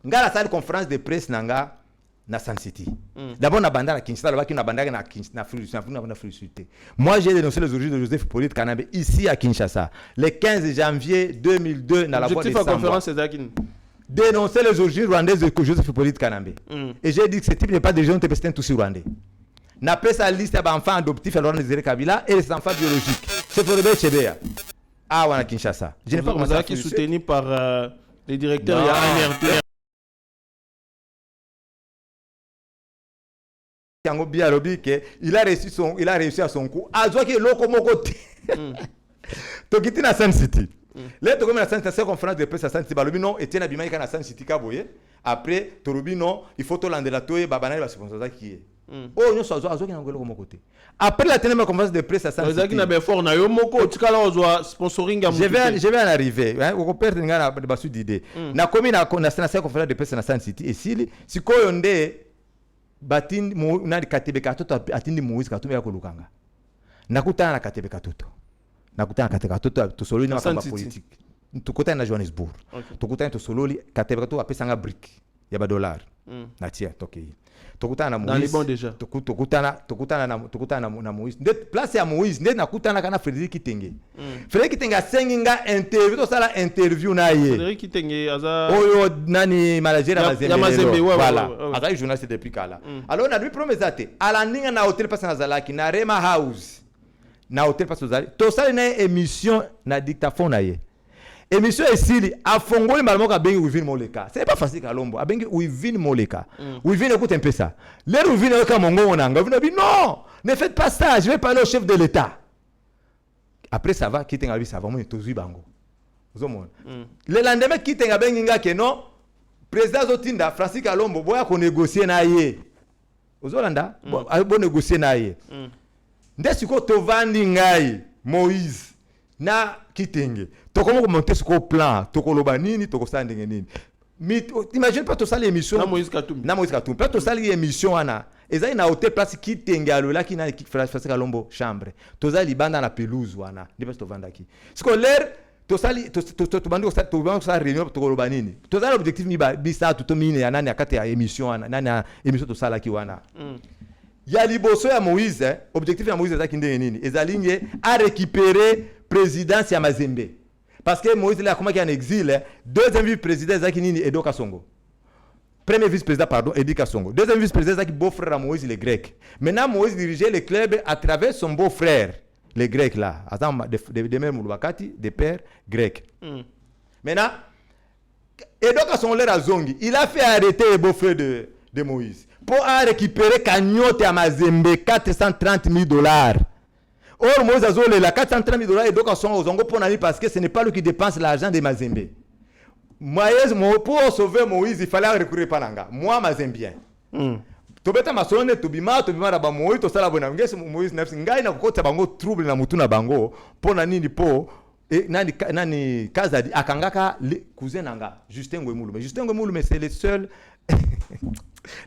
ngala salle conférence de presse nanga na Sun City. D'abord na bandara Kinshasa, là-bas qui na bandara na Kinshasa, na Fruité. Moi j'ai dénoncé les origines de Joseph Hippolyte Kanambe ici à Kinshasa, le 15 janvier 2002 dans la voie de Samba. Conférence c'est Zakine. Dénoncer les origines rwandaises de Joseph Hippolyte Kanambe. Et j'ai dit que ce type n'est pas des gens qui sont tous rwandais. N'a pas sa liste d'enfants adoptifs à Rwanda Kabila et les enfants biologiques. C'est pour le Chebea. Ah wana Kinshasa. Je n'ai pas commencé à soutenu par les directeurs il y a NRT. Yango Bialobi que il a réussi à son coup azwa ke loko moko te to kiti na Sun City là to comme na Sun City conférence de presse à Sun City balobi non Etienne Abimai na Sun City kaboye après to robi non il faut to landela to babana ba sponsor qui est oh nyo so azwa ke na loko moko te après la dernière conférence de presse à Sun City Zaki na be fort na yo moko tikala ozwa sponsoring je vais en arriver hein on perd ngana ba su d'idée na komi na conférence de presse na Sun City et si koyo nde batindi nani katebe katoto atindi Moïse Katumbi yako lukanga nakutana na katebe katoto to sololi na makamba politique tukutana na Johannesburg tukutana to sololi katebe katoto apesanga brick ya ba dollar na tia toki tukutana na Moïse dans les bons déjà tukutana na Moïse nde place ya Moïse nde nakutana kana Frédéric Kitenge Frédéric Kitenge asenginga interview to sala interview na ye Frédéric Kitenge aza oyo nani manager ya Mazembe voilà aza journaliste depuis kala alors na lui promesate ala ninga na hotel passe na Zalaki na Rema House na hotel passe Zalaki to sala na émission na dictaphone na ye émission esili afongoli malamoka bengi Wivine Moleka c'est pas facile Kalombo abengi Wivine Moleka Wivine écoute un peu ça les Wivine avec mongo nanga Wivine dit non ne faites pas ça je vais parler au chef de l'état après ça va Kitenga bi ça va moi tozui bango ozomona le lendemain Kitenga bengi nga ke non président Zotinda Francis Kalombo boya ko négocier na ye ozolanda bo négocier na ye ndesiko tovandi ngai Moïse na Kitenge tokoma ko monter ce plan tokoloba nini tokosala ndenge nini imagine pas to sala émission na Moïse Katumbi pas to sala émission ana ezali na hotel place Kitenge alola ki na Francis Kalombo chambre tozali libanda na pelouse wana ndipo to vandaki siko l'air to sali to bandi ko sa réunion tokoloba nini tozali objectif mi bisa to mine ya nani akate ya émission ana nani émission to sala ki wana ya liboso ya Moïse objectif ya Moïse ezaki ndenge nini ezalinge a récupérer présidence ya Mazembe parce que Moïse là comment qu'il en exil deuxième vice président ezaki nini Edo Kasongo Premier vice-président, pardon, Edi Kasongo. Deuxième vice-président, c'est beau-frère à Moïse, les Grecs. Maintenant, Moïse dirigeait le club à travers son beau-frère, les Grecs là. Des mères Moulbakati, des pères grecs. Maintenant, Edi Kasongo à Zongi, il a fait arrêter le beau-frère de Moïse pour récupérer Cagnotte à Mazembe, $430,000. Or, Moïse a zolé la $430,000 Edi Kasongo aux Zongo pour n'aller parce que ce n'est pas lui qui dépense l'argent de Mazembe. Pour sauver Moïse, il fallait recourir à Nanga. Moi, Mazembien. Tobeta masone tobima na ba Moïse to sala bona ngese Moïse nafsi ngai na kokota bango trouble na mutu na bango pona nini po nani Kazadi akangaka cousin nanga Justin Ngwemulu. Mais Justin Ngwemulu mais c'est le seul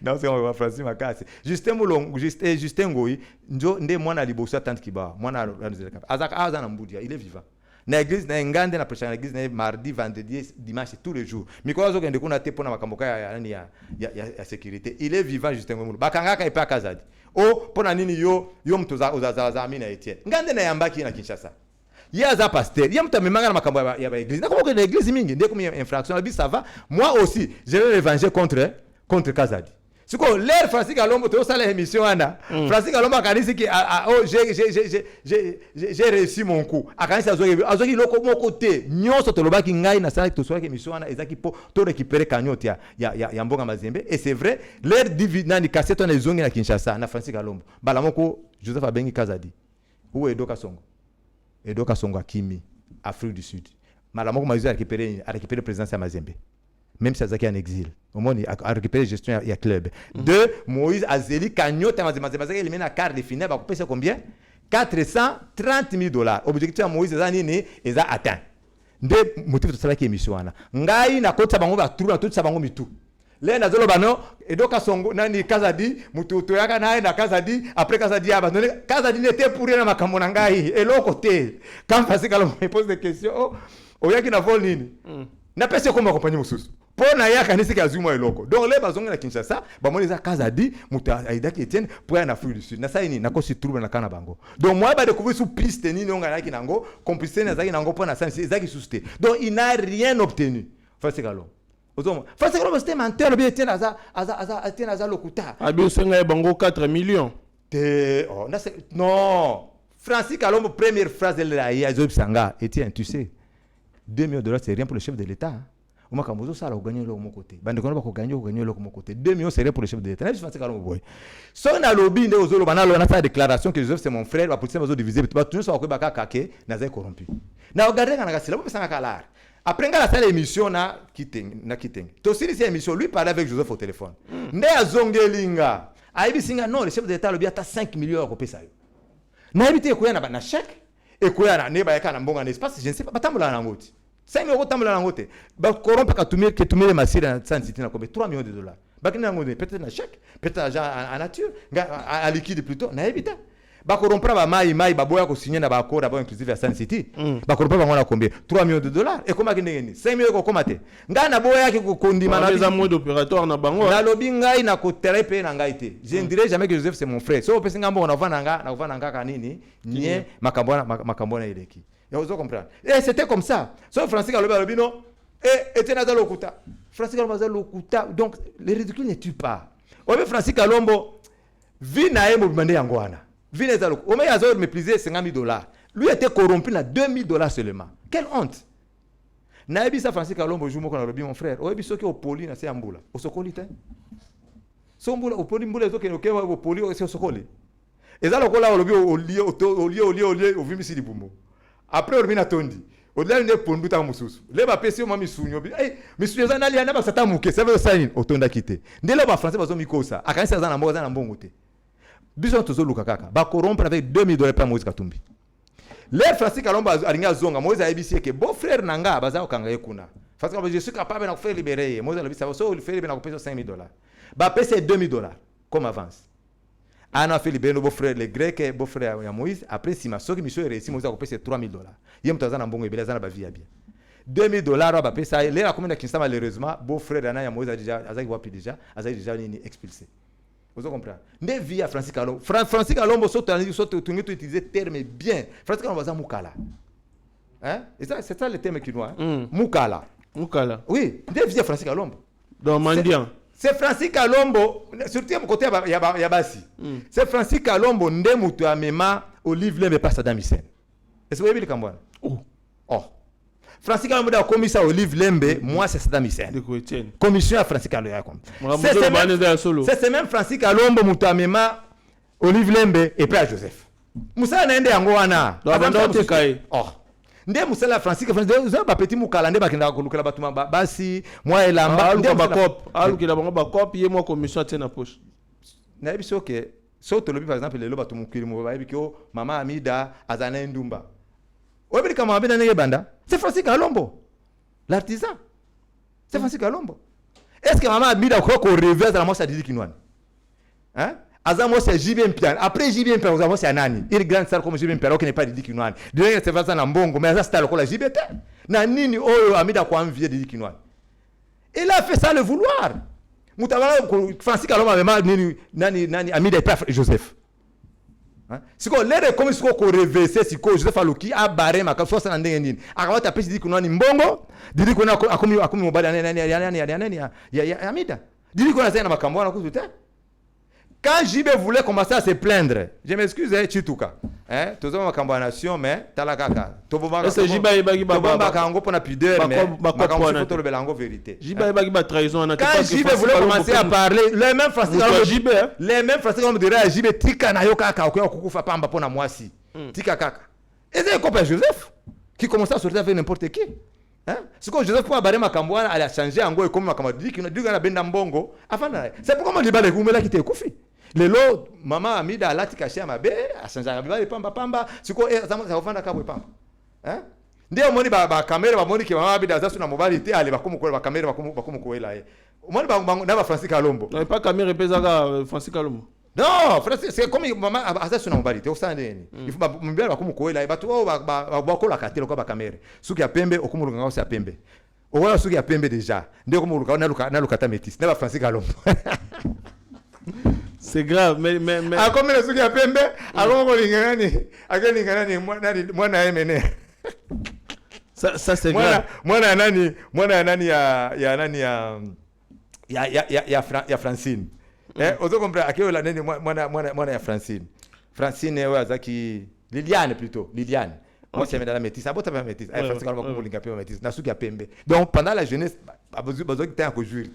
non c'est on va Francis Makasi. Justin Ngoi njo nde mwana libosa tante kiba mwana azaka na mbudia il est vivant. Na église na ngande na prêcher na église na mardi vendredi dimanche tous les jours mikolo zo kende kuna te pona makamboka ya sécurité il est vivant Justin Ngwemulu bakangaka epa Kazadi pona nini yo mtuza uzaza amina Etienne ngande na yambaki na Kinshasa yaza pasteur ya mtamemanga na makambo ya ba église na komoko na église mingi ndeko mi infraction bi ça va moi aussi je vais revenger contre Kazadi. Si quoi l'air Francis Kalombo tu as l'émission Anna Francis Kalombo akanisi ki j'ai réussi mon coup akanisi azoki loko mon côté nyonso to lobaki ngai na sala to soka émission Anna ezaki po to récupérer cagnotte ya mbonga Mazembe et c'est vrai l'air dividende ni cassette on ezongi na Kinshasa na Francis Kalombo bala moko Joseph Abengi Kazadi ou Edi Kasongo Kimi Afrique du Sud mala moko mazu récupérer présidence ya Mazembe. Même si Azaki en exil, au moins il a récupéré la gestion du club. Deux, Moïse Azeli Cagnotte, Mazembe, il mène à quart de finale, va couper combien $430,000. Objectif à Moïse, ils ont atteint. Deux motifs de cela qui est mission. Ngai na kota bango ba trou na tout ça bango mitu. Là na zolo bano Edi Kasongo nani Kazadi mutu to yaka na Kazadi après Kazadi abandonné Kazadi n'était pour rien na makambo na ngai et l'autre côté quand Francis Kalombo me pose des questions oh yaki na vol nini na pese ko accompagner mususu pona ya kanisi ka zuma eloko donc les bazonga na Kinshasa ba moni za Kazadi mutu aidaki Etienne pour na Afrique du Sud na sai ni na ko si trouble na kana bango donc moi ba découvrir sous piste ni onga na kinango complicité na zaki nango pona sansi ezaki susté donc il n'a rien obtenu Francis Kalombo Francis Kalombo c'était menteur bien Etienne aza lokuta abi senga bango 4 millions non Francis Kalombo première phrase de la ya Sanga Etienne tu sais $2 millions c'est rien pour le chef de l'État. Au moins quand ça a gagné l'autre côté. Bande qu'on va gagner l'autre côté. 2 millions c'est rien pour le chef de l'État. Je pense que Kalombo boy. Son a lobby de ozolo bana na sa déclaration que Joseph c'est mon frère, la police va diviser tu vas toujours ça ko baka kake na zai corrompu. Na regarder kana kasila pour ça kala. Après ngala sala émission na kiteng. To siri cette émission lui parlait avec Joseph au téléphone. Nde azongelinga. Aibi singa non le chef de l'État lobby ata 5 millions ko pesa yo. Na habité ko yana na chèque et ko yana ne ba yakana mbonga na espace je ne sais pas batambola na ngoti. 5 millions tambola na ngote ba corrompre ka tumire masira na San City na ko $3 millions. Bakina ngode peut-être na chèque, peut-être argent en nature, à liquide plutôt, na évita. Ba corrompre ba mai ba boya ko signer na ba accord d'abord inclusive à San City. Ba corrompre ba ngona combien? $3 millions. Et comment ngeni 5 millions ko komate. Nga na boya ki ko kondima na les mode opérateur na bango. Na lobi ngai na ko terepe na ngai te. Je ne dirai jamais que Joseph c'est mon frère. So pesa ngambo na vana kanini, nie makambo na ileki. Et vous comprenez. Et c'était comme ça. Sauf Francis Kalombo non. Et Etienne Azalokuta. Francis Kalombo Azalokuta. Donc, les ridicules ne tuent pas. Obe Francis Kalombo, vi na emo bimande yangoana. Vi na zaloku. Ome yazor méprisé $50,000. Lui était corrompu na $2,000 seulement. Quelle honte. Na ebi sa Francis Kalombo jumo kona lobi mon frère. Obi soki opoli na se ambula. Osokoli te. So mbula opoli mbula zoke no kewa opoli o se osokoli. Ezaloko la lobi olie ovimisi libumbo. Après on vient tondi au-delà de pondu ta mususu les ba pesi o mami sunyo bi misunyo za nali ana ba sata muke ça veut ça ni otonda kité ndelo ba français bazo mikosa akanisa za na mboga za na mbongo te biso tozo luka kaka ba corrompre avec $2,000 par Moïse Katumbi les Francis Kalombo alinga zonga Moïse abisi ke beau frère nanga baza okanga yekuna parce que je suis capable de faire libérer Moïse le bisa so le faire libérer na ko $5,000 ba pesi $2,000 comme avance. On a fait libérer nos beaux-frères, les Grecs, beaux-frères de Moïse. Après, si ma soeur qui réussi, Moïse a payé $3,000. Il y a un temps bon et bien, ça va bien. $2,000, on va payer ça. Les communes qui sont malheureusement, beaux-frères de Moïse a déjà, déjà expulsé. Vous comprenez? Ne vie à Francis Kalombo. Francis Kalombo saute utiliser terme bien. Francis Kalombo va Mukala. Hein? C'est ça le terme qui nous a. Mukala. Mukala. Oui, ne vie à Francis Kalombo. Dans Mandian. c'est Francis Kalombo surtout mon côté ya basi c'est Francis Kalombo nde mutu amema Olive Lembe pas Saddam Hussein est-ce que vous avez kambwana oh Francis Kalombo da commission Olive Lembe moi c'est Saddam Hussein commission à Francis Kalombo c'est même Francis Kalombo mutu amema Olive Lembe et pas Joseph Moussa naende yango wana oh nde musala Francis za ba petit mukala nde bakenda kolukela batuma basi moi elamba nde ba cop alukela bango ba cop ye moi commission tena poche na ebiso ke so to lobi par exemple le loba to mukiri mo ba ebiko mama Amida azana ndumba obi kama abina nenge banda c'est Francis Kalombo l'artisan c'est Francis Kalombo est-ce que mama Amida ko reverse la moi ça dit kinwani hein Azamo c'est JB Mpiana. Après JB Mpiana, Azamo c'est Anani. Il est grand star comme JB Mpiana, qui n'est pas Didi Kinouani. Dernier c'est Vincent Nambongo, mais ça c'est le JB T. Nanini Oyo Amida kwa envier Didi Kinouani. Il a fait ça le vouloir. Moutabala Francis Kaloma nani Amida et pas Joseph. Hein? Si ko l'air comme si ko reverser si ko Joseph Aluki a barré ma comme ça ndenge nini. Akawa taper Didi Kinouani mbongo, Didi Kinouani akomi mobali nani ya Amida. Didi Kinouani zana makambo na kuzuta. Quand JB voulait commencer à se plaindre, je m'excuse, Chituka. Hein, tous les gens en nation, mais talakaka. C'est JB bagi baba. Kango pour la pudeur, mais makambo photo le belango vérité. JB bagi ba trahison. Quand JB voulait commencer à parler, les mêmes Français comme dirait JB tika na yoka ka ko kukufa pamba pona mwasi. Tika kaka. Et c'est copain Joseph qui commençait à sortir avec n'importe qui. Hein? C'est que Joseph pour barrer makambo elle a changé en go comme makambo dit qu'il a benda mbongo. Enfin, c'est pourquoi on libère les goumela qui te kufi. Lelo mama Amida alati kashi ya mabe asanja bibali pamba siko ça va vendre kabwe pamba hein ndio moni ba kamera ba moni ke mama Amida zasu na mobile te ale bakomo ko ba kamera bakomo ko ela moni ba na ba Francis Kalombo non pas kamera pesa ka Francis Kalombo non Francis c'est comme mama zasu na mobile te osande il faut ba mbele bakomo ko ela ba to ba ko la katelo ko ba kamera suki ya pembe okumuluka ngao ya pembe owana suki ya pembe déjà ndio kumuluka na lukata metis na ba Francis Kalombo. C'est grave, mais a comme le suki ya pembe a comme lingani mwana emene ça c'est grave mwana nani ya Francine ozo comprendre akio la nani mwana ya Francine azaki Liliane plutôt moi c'est la métisse abota pas métisse Francine comme linga pe métisse na suki ya pembe donc pendant la jeunesse a besoin que tu aies encore juré.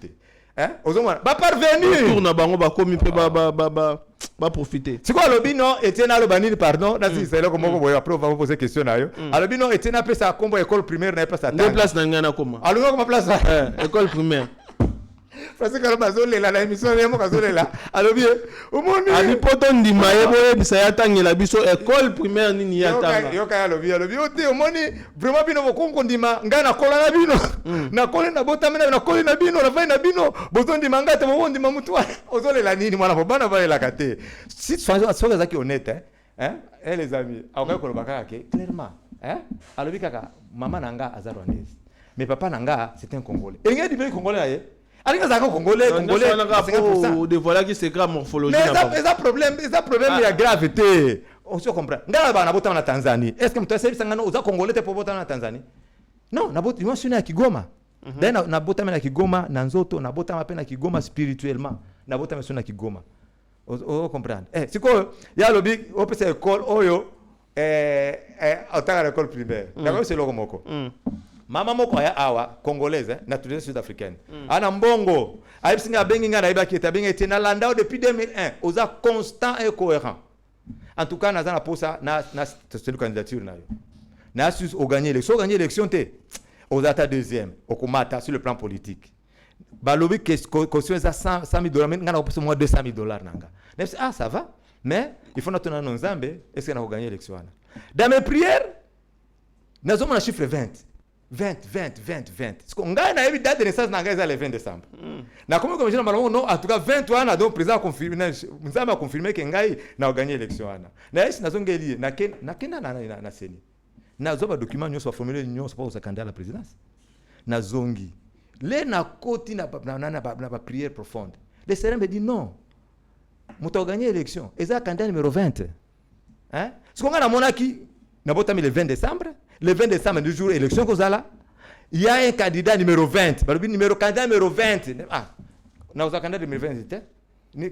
Hein? Ba parvenir. Tourna bango ba komi pe ba profiter. C'est quoi l'obino Etienne Alobani pardon, là c'est là comme on va après on va poser question là yo. Alobino Etienne a fait sa combo école primaire n'a pas sa taille. Deux places na ngana koma. Alors comment place école primaire. Parce que bazole la émission yemo kazole la. Alobi omoni. Ali poto ndima yebo bisaya tangela biso école primaire nini ya tanga. Yo kaya alobi ote omoni vraiment bino bokongo ndima ngana kola na bino. Na kola na botamena na kola na bino na vai na bino bozo ndima ngate bo ndima mutu ozole la nini mwana bana vale la kate. Si soka zaki honnête hein les amis akoka ko bakaka ke clairement hein alobi kaka mama nanga azarwanaise mais papa nanga c'est un congolais. Et ngedi be congolais Alika zako congolais ou de voilà qui c'est grave morphologie mais ça problème il y a gravité on se comprend ngala bana bota na Tanzanie est-ce que mtu asebi sangano uza congolais te bota na Tanzanie non na bota moi sina Kigoma then na bota na Kigoma na nzoto na bota mapena Kigoma spirituellement na bota na sina Kigoma on comprendre siko ya lobi opesa école oyo otaka école primaire d'accord c'est loko moko mama moko ya awa congolaise naturelle sud-africaine ana mbongo aibsinga bengi ngana ibaki tabinga etina landao depuis 2001 oza constant et cohérent en tout cas nazana posa na cette candidature na yo na sus au gagner l'élection te oza ta deuxième okomata sur le plan politique balobi caution za $100,000 ngana opesa moi $200,000 nanga ça va mais il faut natona nzambe est-ce que na gagner l'élection ana dans mes prières nazoma na chiffre 20. Ce qu'on gagne à la date de naissance le 20 décembre. Na comme je non en tout cas 21 ans donc président confirmé nous avons confirmé que ngai na gagné l'élection ana. Na esi nazongeli na seni. Na zoba document nyo soit formulé nyo soit pour candidat à la présidence. Na zongi. Les na koti na prière profonde. Le Seigneur me dit non. Muto gagné l'élection. Et ça candidat numéro 20. Hein? Ce qu'on a monaki na botami le 20 décembre. Le 20 décembre du jour élection kozala, il y a un candidat numéro 20. Le candidat numéro 20. na uza candidat numéro 20 était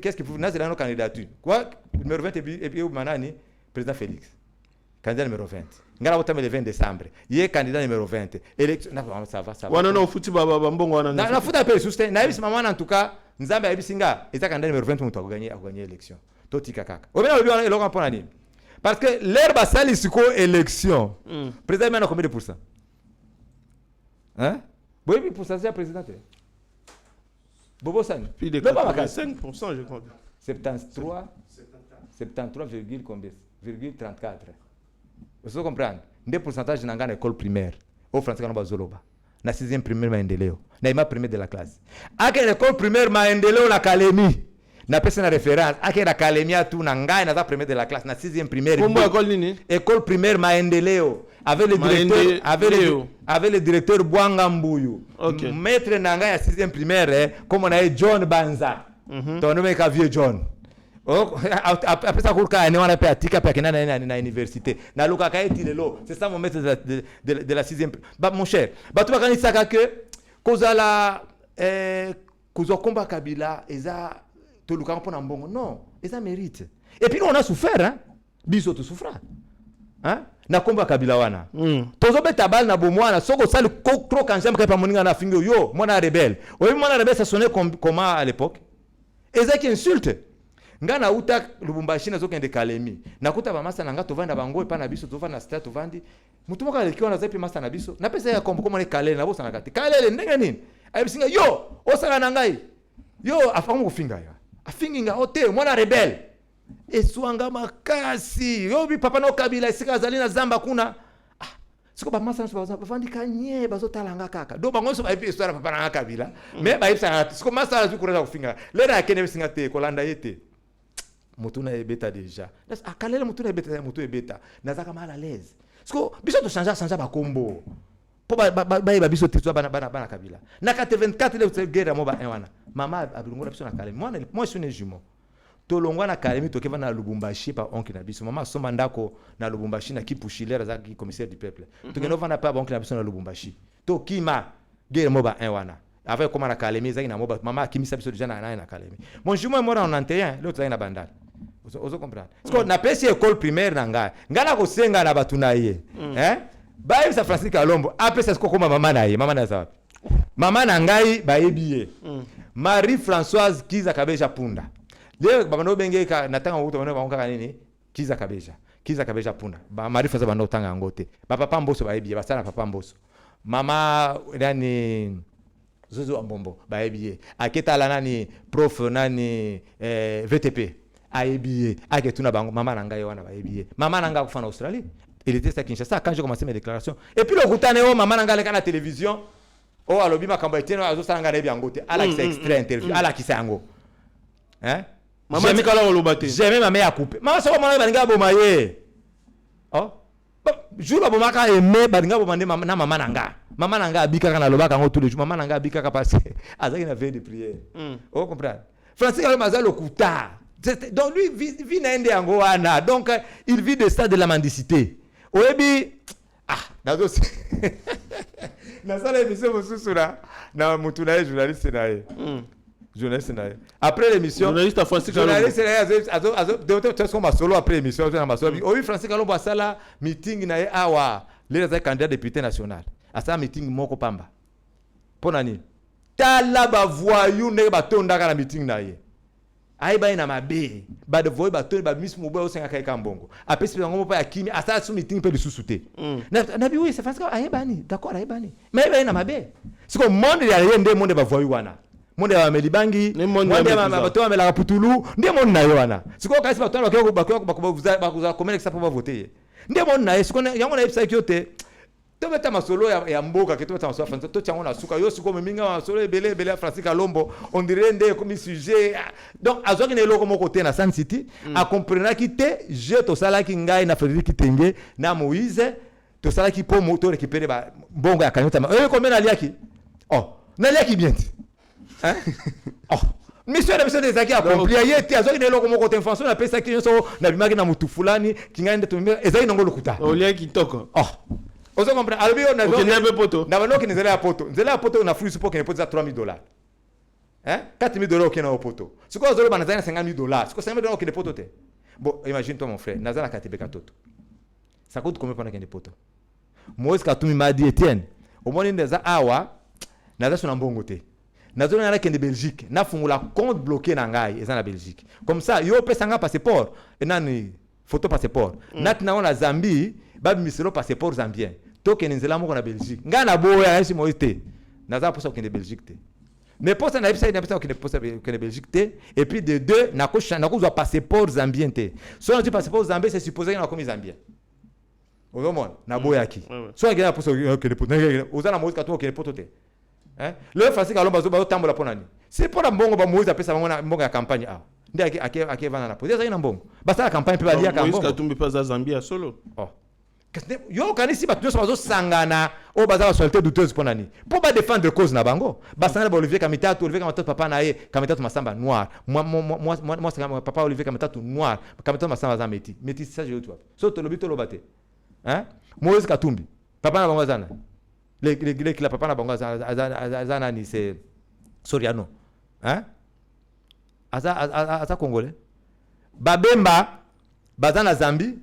qu'est-ce qu'il faut na c'est la candidature quoi numéro 20 et puis manani président Félix candidat numéro 20 ngala wotame le 20 décembre il est candidat numéro 20 élection ça va wana no futi baba mbongo wana na futa pe sustain na ibisi maman en tout cas nzambe abisinga eta candidat numéro 20 mutu akuganye élection totika kaka obena obi wana eloko mpona nini parce que l'air basali siko élection président mena combien de pourcents hein boyebi pourcentage ya président te bobo sani plus de 85% je crois 73 combien 34 vous comprenez des pourcentages dans l'école primaire au français quand on bazoloba na 6e primaire maendeleo na ima primaire de la classe ake l'école primaire maendeleo na académie na pesa na référence ake na académie tu na ngai na za primaire de la classe na 6e primaire comment école nini école primaire maendeleo avec le directeur Bwanga Mbuyu okay. Maître na ngai ya 6e primaire comme on a John Banza ton nom est vieux John. Après ça, on a fait atika na université. Na luka kaiti lelo. C'est ça mon maître de la 6e. Bah mon cher, bah tu vas gagner ça que kozala kozo komba Kabila eza to luka mpona mbongo. Non, eza mérite. Et puis nous on a souffert hein. Biso to souffra. Hein? Na komba Kabila wana. Tozo beta bal na bomwana soko sali trop kanjam ka pa moninga na fingo yo, mwana rebelle. Oui, mwana rebelle ça sonnait comment à l'époque? Eza qui insulte. Ngana uta Lubumbashi nazo kende Kalemi nakuta ba masa nanga tovanda bango epa na biso tovanda na state tovandi mutu moka lekiwa na zapi masa na biso na pesa ya kombo komone Kalele na bosa na kati Kalele ndenge nini ayibisinga yo osala na ngai yo afamu kufinga yo afinginga ote mwana rebelle eswanga makasi yo bi papa no Kabila isika zalina zamba kuna siko ba masa so bavandi kanye bazotalanga kaka do bango so ba epi histoire papa na Kabila mais ba ibisa siko masa zu kureza kufinga lera akene bisinga te kolanda yete mutuna ebeta déjà akalele mutuna ebeta mutu ebeta nazaka mal à l'aise siko biso to changer ba kombo po ba biso titwa bana Kabila na 84 le guerre mo ba wana mama abirungola biso na Kalemi moi je suis né jumeau to longwa na Kalemi to keva na Lubumbashi pa onki na biso mama somba ndako na Lubumbashi na kipushilera za ki commissaire du peuple to keno vana pa onki na biso na Lubumbashi to kima guerre mo ba wana avec comment na Kalemi za ina mo ba mama kimisa biso déjà na Kalemi mon jumeau mort en 91 l'autre na bandal ozo comprendre parce que na pesi école primaire nanga ngala ko senga na batuna ye ba yebisa Francis Kalombo apesa ko koma mama na ye mama na za mama na ngai ba yebiye Marie Françoise Kiza Kabeja Punda le bano bengeka natanga wuto bano bangoka nini Kiza Kabeja Punda ba Marie Françoise bano tanga ngote ba papa mboso ba yebiye basala papa mboso mama yani Zozo Ambombo ba yebiye aketa la nani prof nani VTP ayebiye aketuna bango mama nanga wana ba yebiye mama nanga kufana Australie il était à Kinshasa quand j'ai commencé mes déclarations et puis le kutane o mama nanga leka na télévision o alobi makambo eteno azo sanga na biangote ala kisa extrait interview ala kisa yango hein mama tikala olobate jamais mama ya couper mama so mama balinga bomaye oh jour ba bomaka aimé balinga bomande mama nanga abika kana lobaka ngo tous les jours mama nanga abika ka passer azaki na veille de prière on comprend Francis Kalombo le kuta. Donc lui vit na ende yango wana donc il vit de ça de la mendicité oyebi nazo na sala émission mosusura na mutu na journaliste na ye journaliste na ye après l'émission journaliste Francis Kalombo journaliste azo de ce qu'on solo après l'émission na masolo oyebi Francis Kalombo asala meeting na ye awa les candidat député national asala meeting moko pamba pona ni tala ba voyou ne ba tondaka na meeting na ye aiba ina mabe ba de voy ba to ba miss mobo osenga kai kambongo apesi ngo pa yakimi asa su meeting pe lisusuté na bi oui c'est parce que aiba ni d'accord aiba ni mais aiba ina mabe siko monde ya yende monde ba voy wana monde ya melibangi monde ba to amela putulu ndi monde na wana siko kasi ba to ba kuza comment ça pour voter ndi monde na siko yango na epsa kyote to beta masolo ya mboka ke to beta masolo français to tiango na suka yo siko minga masolo belé Francis Kalombo on dirait ndé comme sujet donc azoki ne loko moko te na Sun City a comprendre ki te je to sala ki ngai na Frédéric Kitenge na Moïse to sala ki po moto récupérer ba bongo ya kanyota combien na liaki na liaki bien hein mission des acquis accomplis yete azoki ne loko moko te information na pesa ki so na bimaki na mutu fulani ki ngai ndeto ezali nango lokuta liaki kitoko ozo comprendre albi on na poto na bano ki nzela ya poto na flux support ki ne peut $3,000 hein 4 000 $ okena opoto siko zolo bana zana 50 000 $, siko 50 000 $ okena poto te. Bon, imagine toi mon frère, nazana katebe katoto. Ça coûte combien pendant qu'il y a des poteaux? Moïse Katoumi m'a dit Etienne, au moins il awa, naza sur mbongo te. Nazo na kende Belgique, na fungula compte bloqué na ngai eza na Belgique. Comme ça, yo pesa nga passeport, et nani photo passeport. Nat na na Zambie, ba miselo passeport zambien. To kende nzela moko na Belgique. Nga na boya esi Moïse te. Naza posa kende Belgique te. Mais pour ça, na kende Belgique te, et puis de deux, na ko passeport zambien te. So na passeport zambien, c'est supposé na komi zambien. Ozomona na boyaki so ngena poso okele poto ozana Moïse Katumbi okele poto te hein le Francis Kalomba zo ba tambola ponani c'est pour la mbongo ba Moïse apesa bango na mbongo ya campagne a ndi ake vana na poser ça ina mbongo basa la campagne pe ba lia ka mbongo Moïse Katumbi pas za Zambia solo yo kanisi ba tuso bazo sangana o baza ba solité douteuse ponani pour ba défendre cause na bango basa na Olivier Kamitatu papa na ye Kamitatu Masamba noir moi papa Olivier Kamitatu noir Kamitatu Masamba za meti ça je toi so to lobito lobate hein Moïse Katumbi papa na bango zana le papa na bango zana ni c'est Soriano hein aza congolais babemba bazana Zambie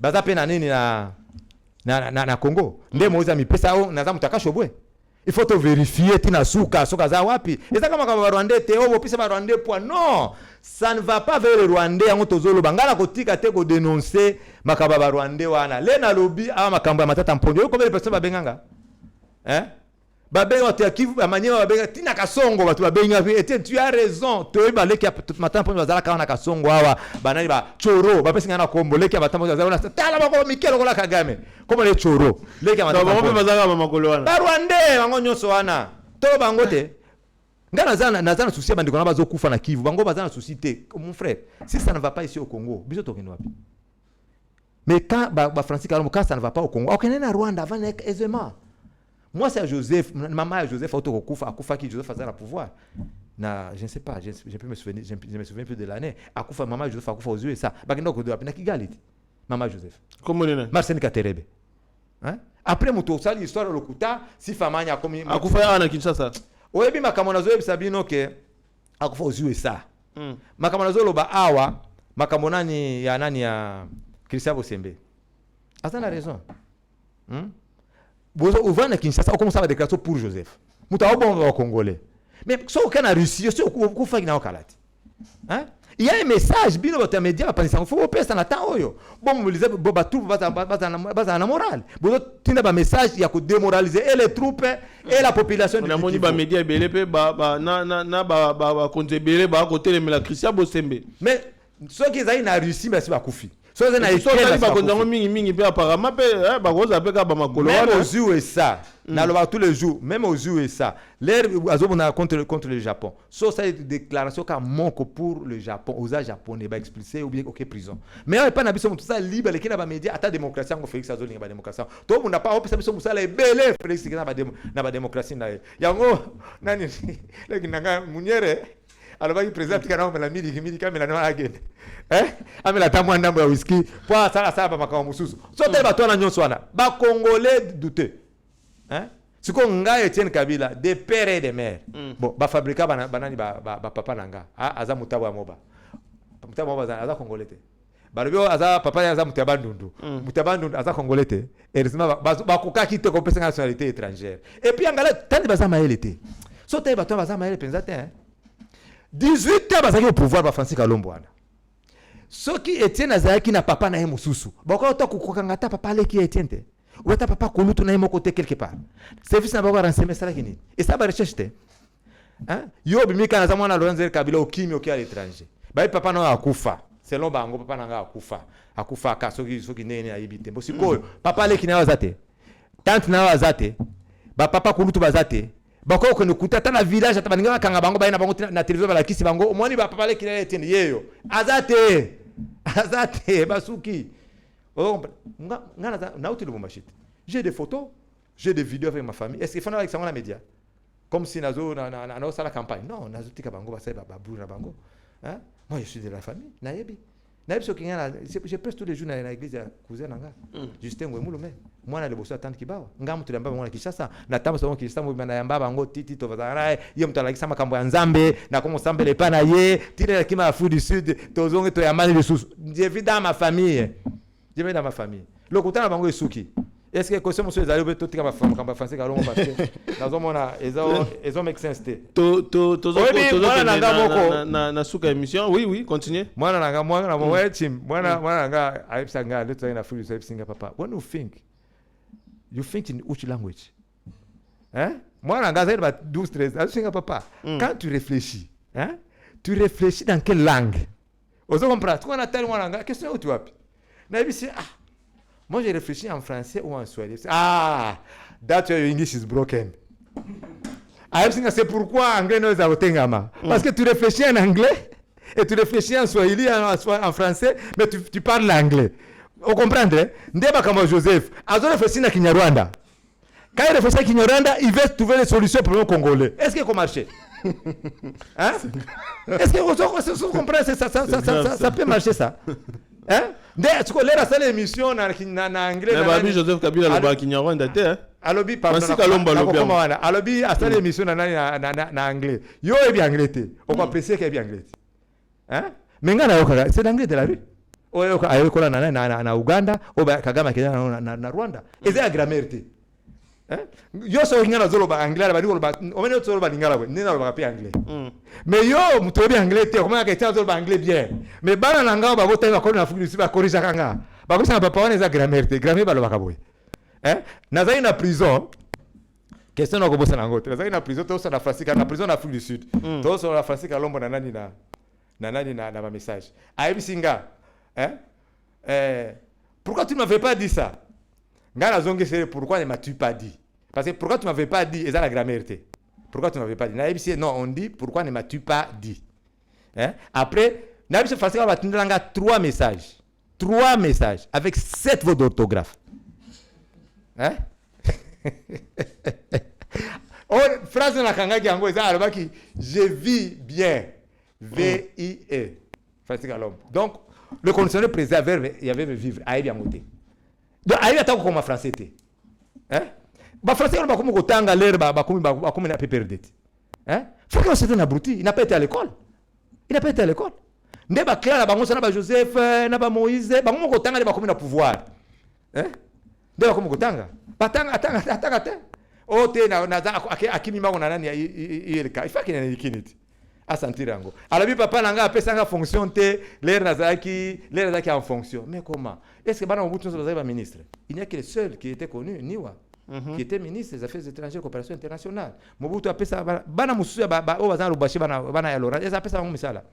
baza pe na nini na Congo nde Moïse mi pesa o naza mutaka shobwe il faut te vérifier tina soka za wapi eza kama ba Rwandais te o pisa ba Rwandais point non ça ne va pas vers le Rwandais yango tozolo bangala kotika te ko dénoncer makaba ba Rwandais wana le na lobby a makambo ya matata mponyo yo combien de personnes ba benganga hein ba benga te kivu ba manière ba benga tina kasongo batu ba benga et tu as raison to ba leki matata mponyo bazala kana kasongo awa banani ba choro ba pesinga na kombo leki matata mponyo bazala tala ba ko Mikel ko la Kagame comme les choro leki matata mponyo bazala ba makolo wana ba Rwandais bango nyonso wana to bango te ngana nazana souci bandiko na bazo kufa na Kivu bango bazana souci te mon frère si ça ne va pas ici au Congo biso tokeno wapi mais quand ba Francis Kalombo quand ça ne va pas au Congo okene na Rwanda avant aisément moi c'est Joseph maman Joseph auto akufa qui Joseph faisait la pouvoir na je ne sais pas je peux me souvenir je me souviens plus de l'année akufa maman Joseph akufa aux USA bakendo ko do apina Kigali maman Joseph comment nena Marcel Katerebe hein après moto sali histoire lokuta si famanya komi akufa ana Kinshasa oyebi makambo nazo yebisa bino ke akufa aux USA makambo nazo loba awa makambo nani ya Christian Bosembe azana raison bozo uvana Kinshasa comme ça va déclaration pour Joseph muta obonga congolais mais so kana Russie so kufa kina okalati hein il y a un message bino bota média ba panisa faut pesa na ta oyo bon mobiliser bo ba troupe baza na morale bo tinda ba message ya ko démoraliser et les troupes et la population de Moni ba média belé pe ba na ba konzebele ba côté le Christian Bosembe mais ceux qui ont na Russie mais c'est ba kufi so za na ikela ba kondango mingi pe apparemment pe ba koza pe ka ba makolo wana même aux USA na lo tous les jours même aux USA l'air azobona contre le Japon so ça déclaration ka monko pour le Japon aux japonais ba expulsé ou bien OK prison mais pas na biso tout ça libre les kina ba média ata démocratie ngo Félix Azolinga ba démocratie to munda pa opesa biso musala ebele Félix kina ba démocratie na yango nani le kinanga munyere alors il présente quand on la midi quand on a again hein amela tamwa ndambo ya whisky pour ça ça ba makambo mususu so te ba tona nyonso wana ba congolais douteux hein siko nga Etienne Kabila de père et de mère bon ba fabrica banani ba papa nanga aza mutabo ya moba aza congolais te balobio aza papa aza mutabandundu aza congolais te heureusement ba kokaki te ko pesa nationalité étrangère et puis angala tandi baza maele te so te ba tona baza maele penza te hein 18 ans bazaki au pouvoir ba Francis Kalombo wana soki Etienne azaki na papa na ye mususu bako to kokanga ta papa leki Etienne te ou ta papa kolutu na ye moko te quelque part service na bako renseigner ça kini et ça ba recherche te hein yo bimika na zamwana Lorenzo Kabila okimi oki à l'étranger ba papa na akufa selon bango papa na akufa ka soki nene ayibite bo sikoyo papa leki na wazate tante na wazate ba papa kolutu bazate bako ko nukuta tana village atabaninga kanga bango baina bango na télévision bala kisi bango omoni ba papa leki na Etienne yeyo azate basuki ngana na uti le machite j'ai des photos j'ai des vidéos avec ma famille est-ce qu'il faut avec ça dans média comme si nazo na la campagne non nazo tika bango ba sai ba buru na bango hein moi je suis de la famille na yebi Je presse tous les jours dans l'église ya cousin nanga. Justin Ngwemulume. Moi na leboso atante kibao. Ngamu tuliamba mwana Kinshasa. Na tamba somo Kinshasa mo bana yamba bango titi to bazara. Ye mtalakisa makambo ya Nzambe na komo sambele pana ye. Tire kima Afrique du Sud. Tozonge to yamani le sous. Je vis dans ma famille. Je vis dans ma famille. Le kutana bango esuki. Est-ce que question monsieur ezali beto tika ba femme kamba français kalongo parce que nazomona ezo make sense te. Na suka émission. Oui, continuez. Mwana na mwa team. Mwana nanga aipsanga let's say na free self singer papa. When you think in which language? Hein? Mwana nanga zaidi ba 12 13. Singer papa. Quand tu réfléchis, hein? Tu réfléchis dans quelle langue? Ozo comprendre. Tu connais tellement mwana nanga question où tu vas? Na bibi moi, j'ai réfléchi en français ou en swahili. Ah, that your English is broken. C'est pourquoi anglais nous a otengama. Parce que tu réfléchis en anglais et tu réfléchis en swahili, en français, mais tu parles l'anglais. Vous comprenez? Ndeba comme Joseph, a réfléchi en Kinyarwanda. Quand il réfléchit en Kinyarwanda, il veut trouver les solutions pour les Congolais. Est-ce qu'il peut marcher? Hein? Est-ce que vous comprenez? Ça peut marcher ça? Hein? Tu connais la émission na anglais na babi Joseph Kabila le Kinyarwanda te hein alobi pardon alobi a cette émission na anglais yo e bien anglais te on va apprécier que bien anglais hein mais ngana yoka c'est l'anglais de la rue o yoka ayo kola na Uganda o ba Kagame kenya na Rwanda et c'est la grammaire te hein yo so ngana zolo ba anglais ba diko ba o mene zolo ba lingala we nina ba pe anglais mais yo muto bien anglais te comment que tu zolo ba anglais bien mais bana nanga ba bota ba ko na fuku ba korija kanga ba ko sa papa wana za grammaire te grammaire ba lo ba kaboy hein nazali na prison question na ko bosa nango te nazali na prison to so na Afrique na prison na Afrique du Sud to so na Afrique lombo na nani na ba message aibi singa hein pourquoi tu ne m'avais pas dit ça? Pourquoi ne m'as-tu pas dit? Parce que pourquoi tu ne m'avais pas dit? Et ça la grammaire. Pourquoi tu ne m'avais pas dit? Non, on dit pourquoi ne m'as-tu pas dit? Hein? Après, Nabi Français va tenir trois messages. 3 messages avec 7 fautes d'orthographe. Hein? Phrase na kanga ki ango eza alobaki je vis bien. V-I-E. Français Kalom. Donc, le conditionnel présent il y avait vivre. Aïe bien côté. Donc aïe attend comme français té. Hein? Ba français ba comme kotanga l'air ba comme na perdre. Hein? Faut que c'est un abruti, il n'a pas été à l'école. Ndeba Claire ba ngosana ba Joseph na ba Moïse ba ngomo kotanga ba comme na pouvoir. Hein? Ndeba comme kotanga. Atanga. Oh te na akimi ma na nani il faut qu'il ait kiniti. A sentir yango. Alors papa nanga apesanga fonction te l'air nazaki en fonction. Mais comment? Est-ce que bana Mobutu Sese ministre? Il n'y a que le seul qui était connu Niwa. Qui était ministre des Affaires étrangères et coopération internationale. Mobutu apesa bana musuya ba o bazana rubashi bana ya Laurent. Eza apesa ngo misala.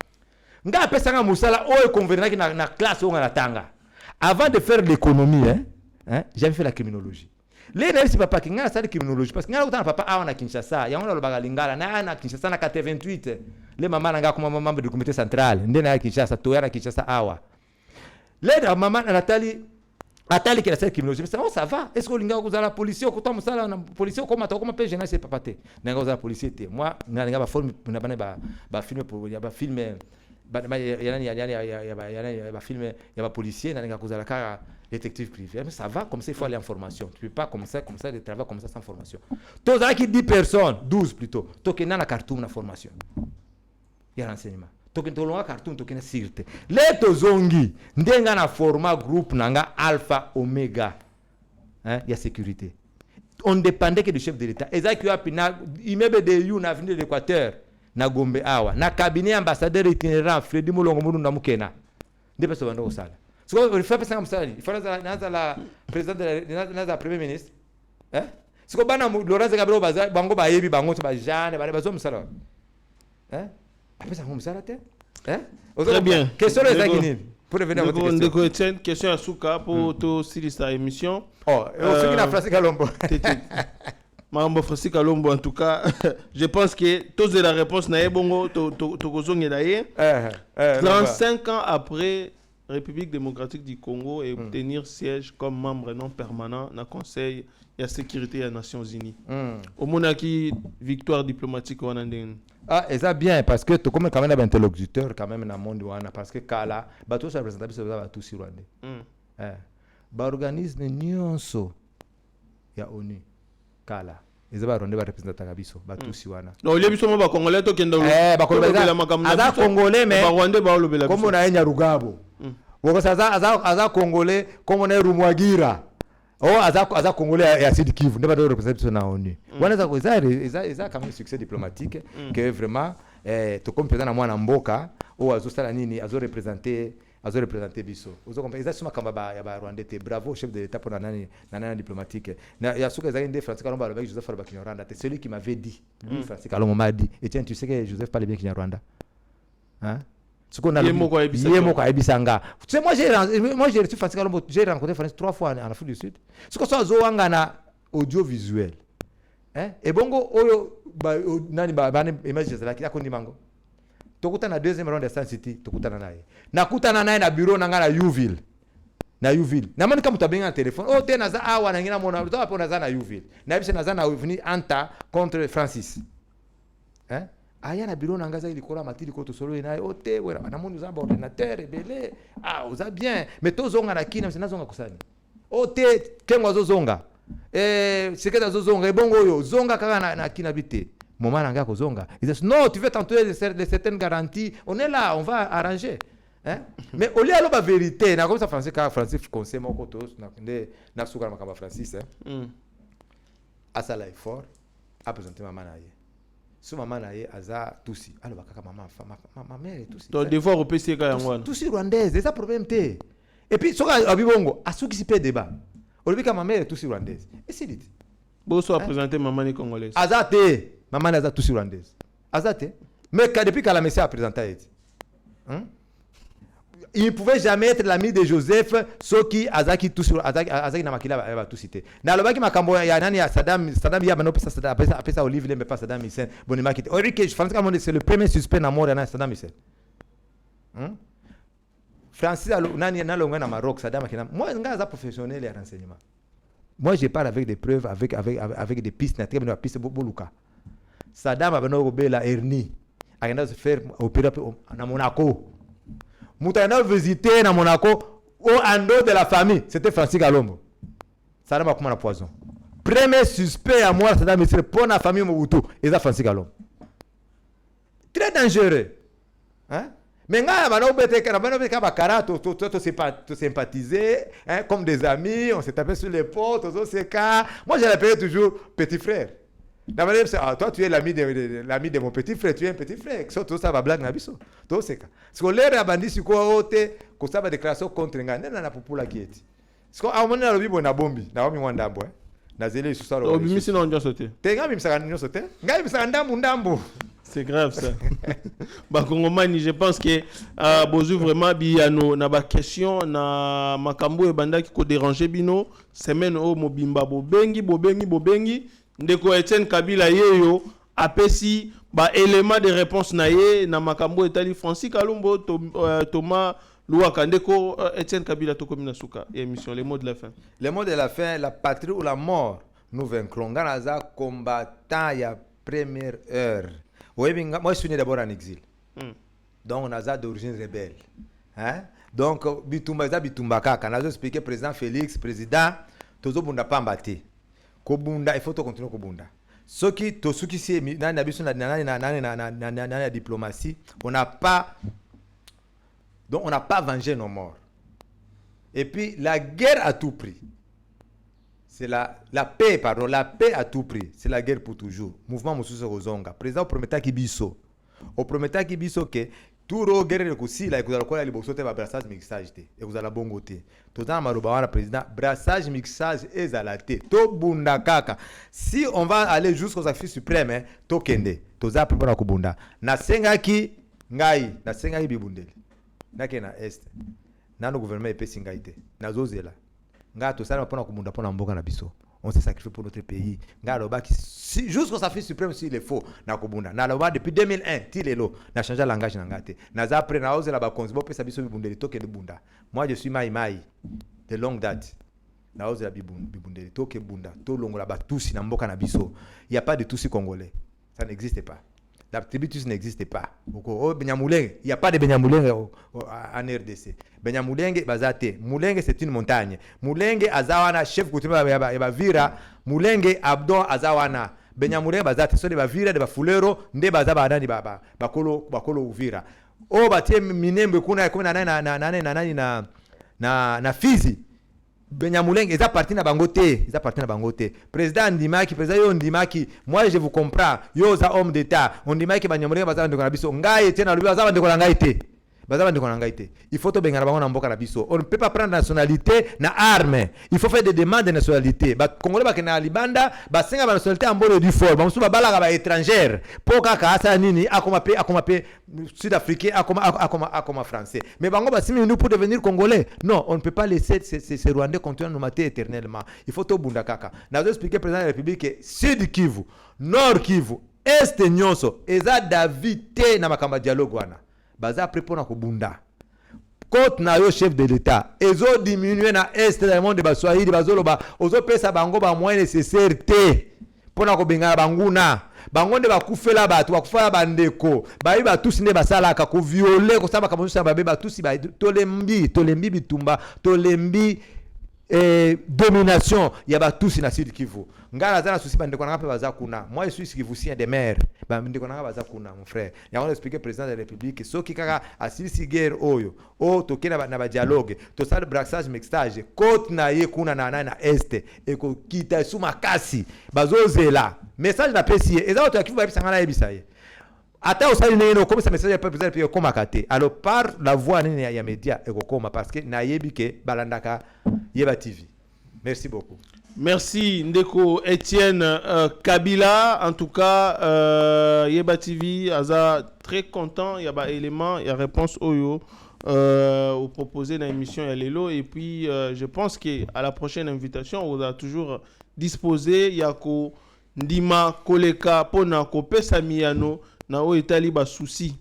Nga apesa nga musala o convenir na classe o ngala tanga. Avant de faire l'économie j'avais fait la criminologie. Les nègres papa qui nga sali criminologie parce que nga utana papa a na Kinshasa, ya ngona lobaga lingala na Kinshasa na 88. Les mamans nanga comme membre du comité central, ndena Kinshasa to ya na Kinshasa awa. Les maman Nathalie Atali qui a cette criminologie, mais ça va. Est-ce que l'inga vous a la police au côté musala na police comment peut gêner c'est papa te. Nanga vous a la police te. Moi nanga ba forme na ba filmer pour ya ba filmer ba filmer ya ba policier nanga vous a la cara détective privé. Mais ça va comme ça il faut aller en formation. Tu peux pas comme ça de travailler comme ça sans formation. Tous qui 10 personnes, 12 plutôt. Tokena na cartoon na formation. Il y a l'enseignement. Tokena cartoon tokena sirte. Les tozongi ndenga na format groupe nanga alpha omega. Hein, il y a sécurité. On dépendait que du chef de l'État. Ezaki apina immeuble de you na avenue de l'Équateur na Gombe awa. Na cabinet ambassadeur itinérant Freddy Mulongo Munu na Mukena. Ndebe so bando sala. So il faut passer comme ça. Il faut la président de la premier ministre. Hein? Si ko bana Laurent Gabriel baza bango ba yebi bango ba Jeanne ba bazo musala. Hein? Après ça on musala te. Hein? Très bien. Question les Guinée. Pour revenir à votre question. Question à Souka pour tout Silista émission. Oh, ce qui n'a Francis Kalombo. Mambo Francis Kalombo en tout cas, je pense que tous de la réponse na ebongo to kozonge daye. 35 ans après République démocratique du Congo et obtenir siège comme membre non permanent dans le Conseil de la sécurité des Nations Unies. Au Monaki, victoire diplomatique au Nandeng. Ah, et ça bien, parce que tu comme quand même un interlocuteur, quand même, dans le monde, parce que Kala, bateau, ça représente tout sur Rwandais. Organisme nyonso ya ONU, Kala. Ils ont Rwandais représenter Kabiso, bateau si wana. Non, les biso ba Congolais to kenda. Aza Congolais, mais Rwandais ba lobela. Comme on a un Rugabo. Aza Congolais, comme on a Rumwagira. Oh, aza Congolais et Sud Kivu, ne pas de représentation na ONU. Wana za quand même succès diplomatique que vraiment to comme président na mwana mboka o azosala nini représenter biso. Ozo comprendre exactement kamba ya ba Rwandais te bravo chef de l'état pour nani diplomatique. Na ya suka ezali Francis Kalomba avec Joseph Falba Kinyarwanda, c'est celui qui m'avait dit. Lui Francis Kalomba m'a dit, et tiens, tu sais que Joseph parle bien Kinyarwanda. Hein? Ce qu'on a tu sais, moi j'ai reçu Francis Kalombo, j'ai rencontré Francis 3 fois en Afrique du Sud. Ce que soit zoanga na audiovisuel. Hein? Et bongo oyo nani image de la kondi mango. Tokuta na deuxième round de Sun City, tokuta na naye. Nakutana naye na bureau na ngala Uville. Na Uville. Na mani kama utabenga téléphone. Oh te naza awa na ngina mona, to apo naza na Uville. Na bise naza na Uville Anta contre Francis. Hein? Aya na bureau na ngaza ilikola matili ko to solo na ote wera na moni uzamba ordinateur ebele uza bien mais to zonga na kina msina zonga kusani ote kengo zo zonga seketa zo zonga ebongo yo zonga kaka na kina bité moment na ngako zonga ils disent non tu veux t'entourer de certaines garanties on est là on va arranger hein mais au lieu de la vérité na comme ça Francis conseil moko to na suka makamba Francis hein asala effort a présenter maman na ye. So maman naye aza tusi alors bakaka ma mère est tusi donc des fois au PC ka yangwana tusi rwandaise c'est ça problème té et puis soka abibongo asuki si pe débat olibika ma mère est tusi rwandaise et c'est dit boso a présenté maman ni congolaise azate maman aza tusi rwandaise azate mais depuis qu'elle a messé à présenter il ne pouvait jamais être l'ami de Joseph soki azaki tusi azaki na makila ba tusité na lobaki makambo ya nani ya Saddam ya bano pesa Olive Lembe pas Saddam Hussein bonima kiti Orique Francis Kalomba c'est le premier suspect na mort na Saddam Hussein Francis nani na longa na Maroc Saddam akina moi ngaza professionnel ya renseignement moi je parle avec des preuves avec des pistes na tebe na piste boluka Saddam abano bela Erni akenda se faire opérer na Monaco. Moutana visité na Monaco au ando de la famille, c'était Francis Kalombo. Ça n'a pas comme un poison. Premier suspect à moi, c'est dans pour la famille Mobutu, et ça Francis Kalombo. Très dangereux. Hein? Mais nga bano bete bakara to sympathiser hein comme des amis, on s'est tapé sur les potes, moi je l'appelais toujours petit frère. Toi tu es l'ami de mon petit frère, tu es un petit frère. Tout ça va blague na biso. Tout c'est ça. Ce que l'air abandi siko ote ko ça va déclaration contre nga nena na popula kieti. Ce que a mona lobi bona bombi na omi mwandambo na zele sur ça. Obi misi na ndio sauter. Te nga mimsaka ndio sauter. Nga mimsaka ndambo. C'est grave ça. Bakongomani, je pense que bozu vraiment biano na ba question na makambo e banda ki ko déranger bino semaine o mobimba bobengi ndeko Etienne Kabila yeyo apesi ba élément de réponse na ye na makambo etali Francis Kalombo Thomas Louaka ndeko Etienne Kabila to komina suka émission les mots de la fin. Les mots de la fin, la patrie ou la mort, nous vaincrons. Ganaza combattant ya première heure. Moi je suis né d'abord en exil. Donc on a d'origine rebelle. Hein? Donc bitumba kaka nazo expliquer président Félix président tozo bunda pambate. Kobunda il faut continuer kobunda. Soki tosuki si nani biso na diplomatie, on n'a pas vengé nos morts. Et puis la guerre à tout prix. C'est la paix à tout prix. C'est la guerre pour toujours. Mouvement Mosusu Rozonga. Président Prometa Kibiso. Au Prometa Kibiso que tout le guerre de Koussi, là, vous allez quoi, les boxotes, brassage mixage, et vous allez bon côté. Tout le temps, président, brassage mixage et zalaté. To bunda kaka. Si on va aller jusqu'aux affaires suprêmes, hein, to kende. To za prépara kubunda. Na sengaki ngai, na sengaki bibundeli. Na kena est. Na no gouvernement epé singaite. Na zozela. Nga to sala pona kubunda pona mboka na biso. On s'est sacrifié pour notre pays. Nga loba qui jusqu'aux affaires suprêmes s'il est faux na kubunda. Na loba depuis 2001 tilelo na changé langage na ngate. Na za après na ozela ba konzibo pesa biso bibundeli to kende bunda. Moi je suis mai de longue date. Na ozela bibundeli to ke bunda to longola ba tusi na mboka na biso. Il y a pas de tusi congolais. Ça n'existe pas. La tribu Tutsi n'existe pas. Il n'y a pas de Benyamulenge en RDC. Benyamulenge, bazate. Mulenge, c'est une montagne. Mulenge, azawana, chef coutumier, Vira. Mulenge, abdon, azawana. Benyamulenge, bazate. So de Vira, de Fulero, nde bazaba, nani, bakolo Uvira. Batie minembe kuna, na Fizi. Benyamulenge, ils appartiennent à Bangote. Président Ndimaki, moi je vous comprends. Yo za homme d'état. On Ndimaki Benyamulenge bazaba ndeko na biso. Ngai tena lubi bazaba ndeko na ngai te. Il faut to bengana bango na mboka na biso. On ne peut pas prendre nationalité na arme. Il faut faire des demandes de nationalité. Ba Congolais ba kena libanda, ba senga ba nationalité en bolo du fort. Ba musu ba bala ba étrangère. Poka ka asa nini akoma pe sud-africain akoma français. Mais bango ba simi nous pour devenir congolais. Non, on ne peut pas laisser ces Rwandais continuer à nous mater éternellement. Il faut to bunda kaka. Na zo expliquer président de la République que Sud Kivu, Nord Kivu, Est nyonso eza David te na makamba dialogue wana. Baza prépona ko bunda. Côte na yo chef de l'état ezo diminuer na est dans le monde de baswahili bazoloba ozo pesa bango ba moyen nécessaire te pona ko benga banguna bango nde bakufela bato bakufala bandeko bayi batusi nde basalaka ko violer ko saba kamusa babe batusi ba tolembi bitumba tolembi domination ya batusi na Sud Kivu ngala zana susi bandeko nanga pe baza kuna moi je suis kivusien de mer bandeko nanga baza kuna mon frère ya on expliquer président de la République soki kaka asisi guerre oyo tokena na ba dialogue to sale brassage mixage côte na ye kuna na est e ko kita suma kasi bazozela message na pesi eza to akivu ba bisanga na ebisa ye ata osali neno comme ça message ya président puis comme akate alors par la voix nene ya média e ko koma parce que na yebi ke balandaka Yeba TV. Merci beaucoup. Merci Ndeko Etienne Kabila. En tout cas, Yeba TV aza très content. Il y a des éléments, il y a réponse au proposé dans l'émission Yalelo. Et puis, je pense qu'à la prochaine invitation, on a toujours disposé. Il y a ko Ndima Koleka Pona Kope Samiano na o Itali ba souci,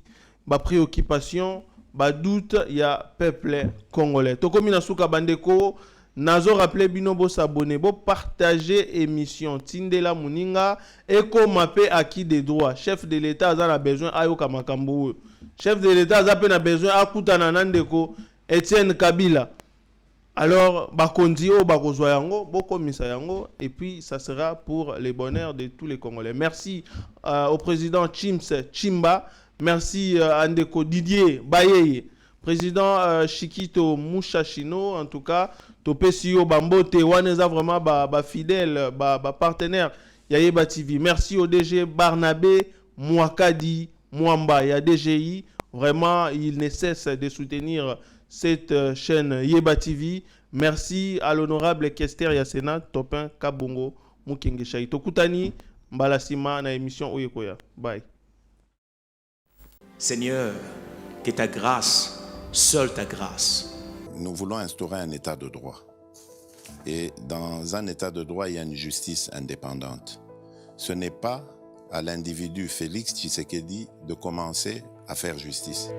ba préoccupation, ba doute. Il y a peuple congolais. Tokomina Souka Bandeko. Nazo rappelé binobo s'abonner, bo partager émission Tindela Muninga eko mape acquis des droits. Chef de l'État a besoin ayo kamakambo. Chef de l'État a besoin akuta nanandeko Etienne Kabila. Alors bakondi o bakozwa yango, boko misa yango et puis ça sera pour le bonheur de tous les Congolais. Merci au président Chimba, merci à Ndeko Didier Bayeye. Président Chikito Mouchachino, en tout cas, Topesio Bambote, Waneza vraiment fidèle, partenaire, Yayeba TV. Merci au DG Barnabé, Mouakadi, Mwamba, il y a DGI. Vraiment, il ne cesse de soutenir cette chaîne Yeba TV. Merci à l'honorable Kester Yasena, Topin Kabongo, Mukengeshaï. Tokutani, Mbalasima, na émission Oyekoya. Bye. Seigneur, que ta grâce, seule ta grâce. Nous voulons instaurer un état de droit. Et dans un état de droit, il y a une justice indépendante. Ce n'est pas à l'individu Félix Tshisekedi de commencer à faire justice.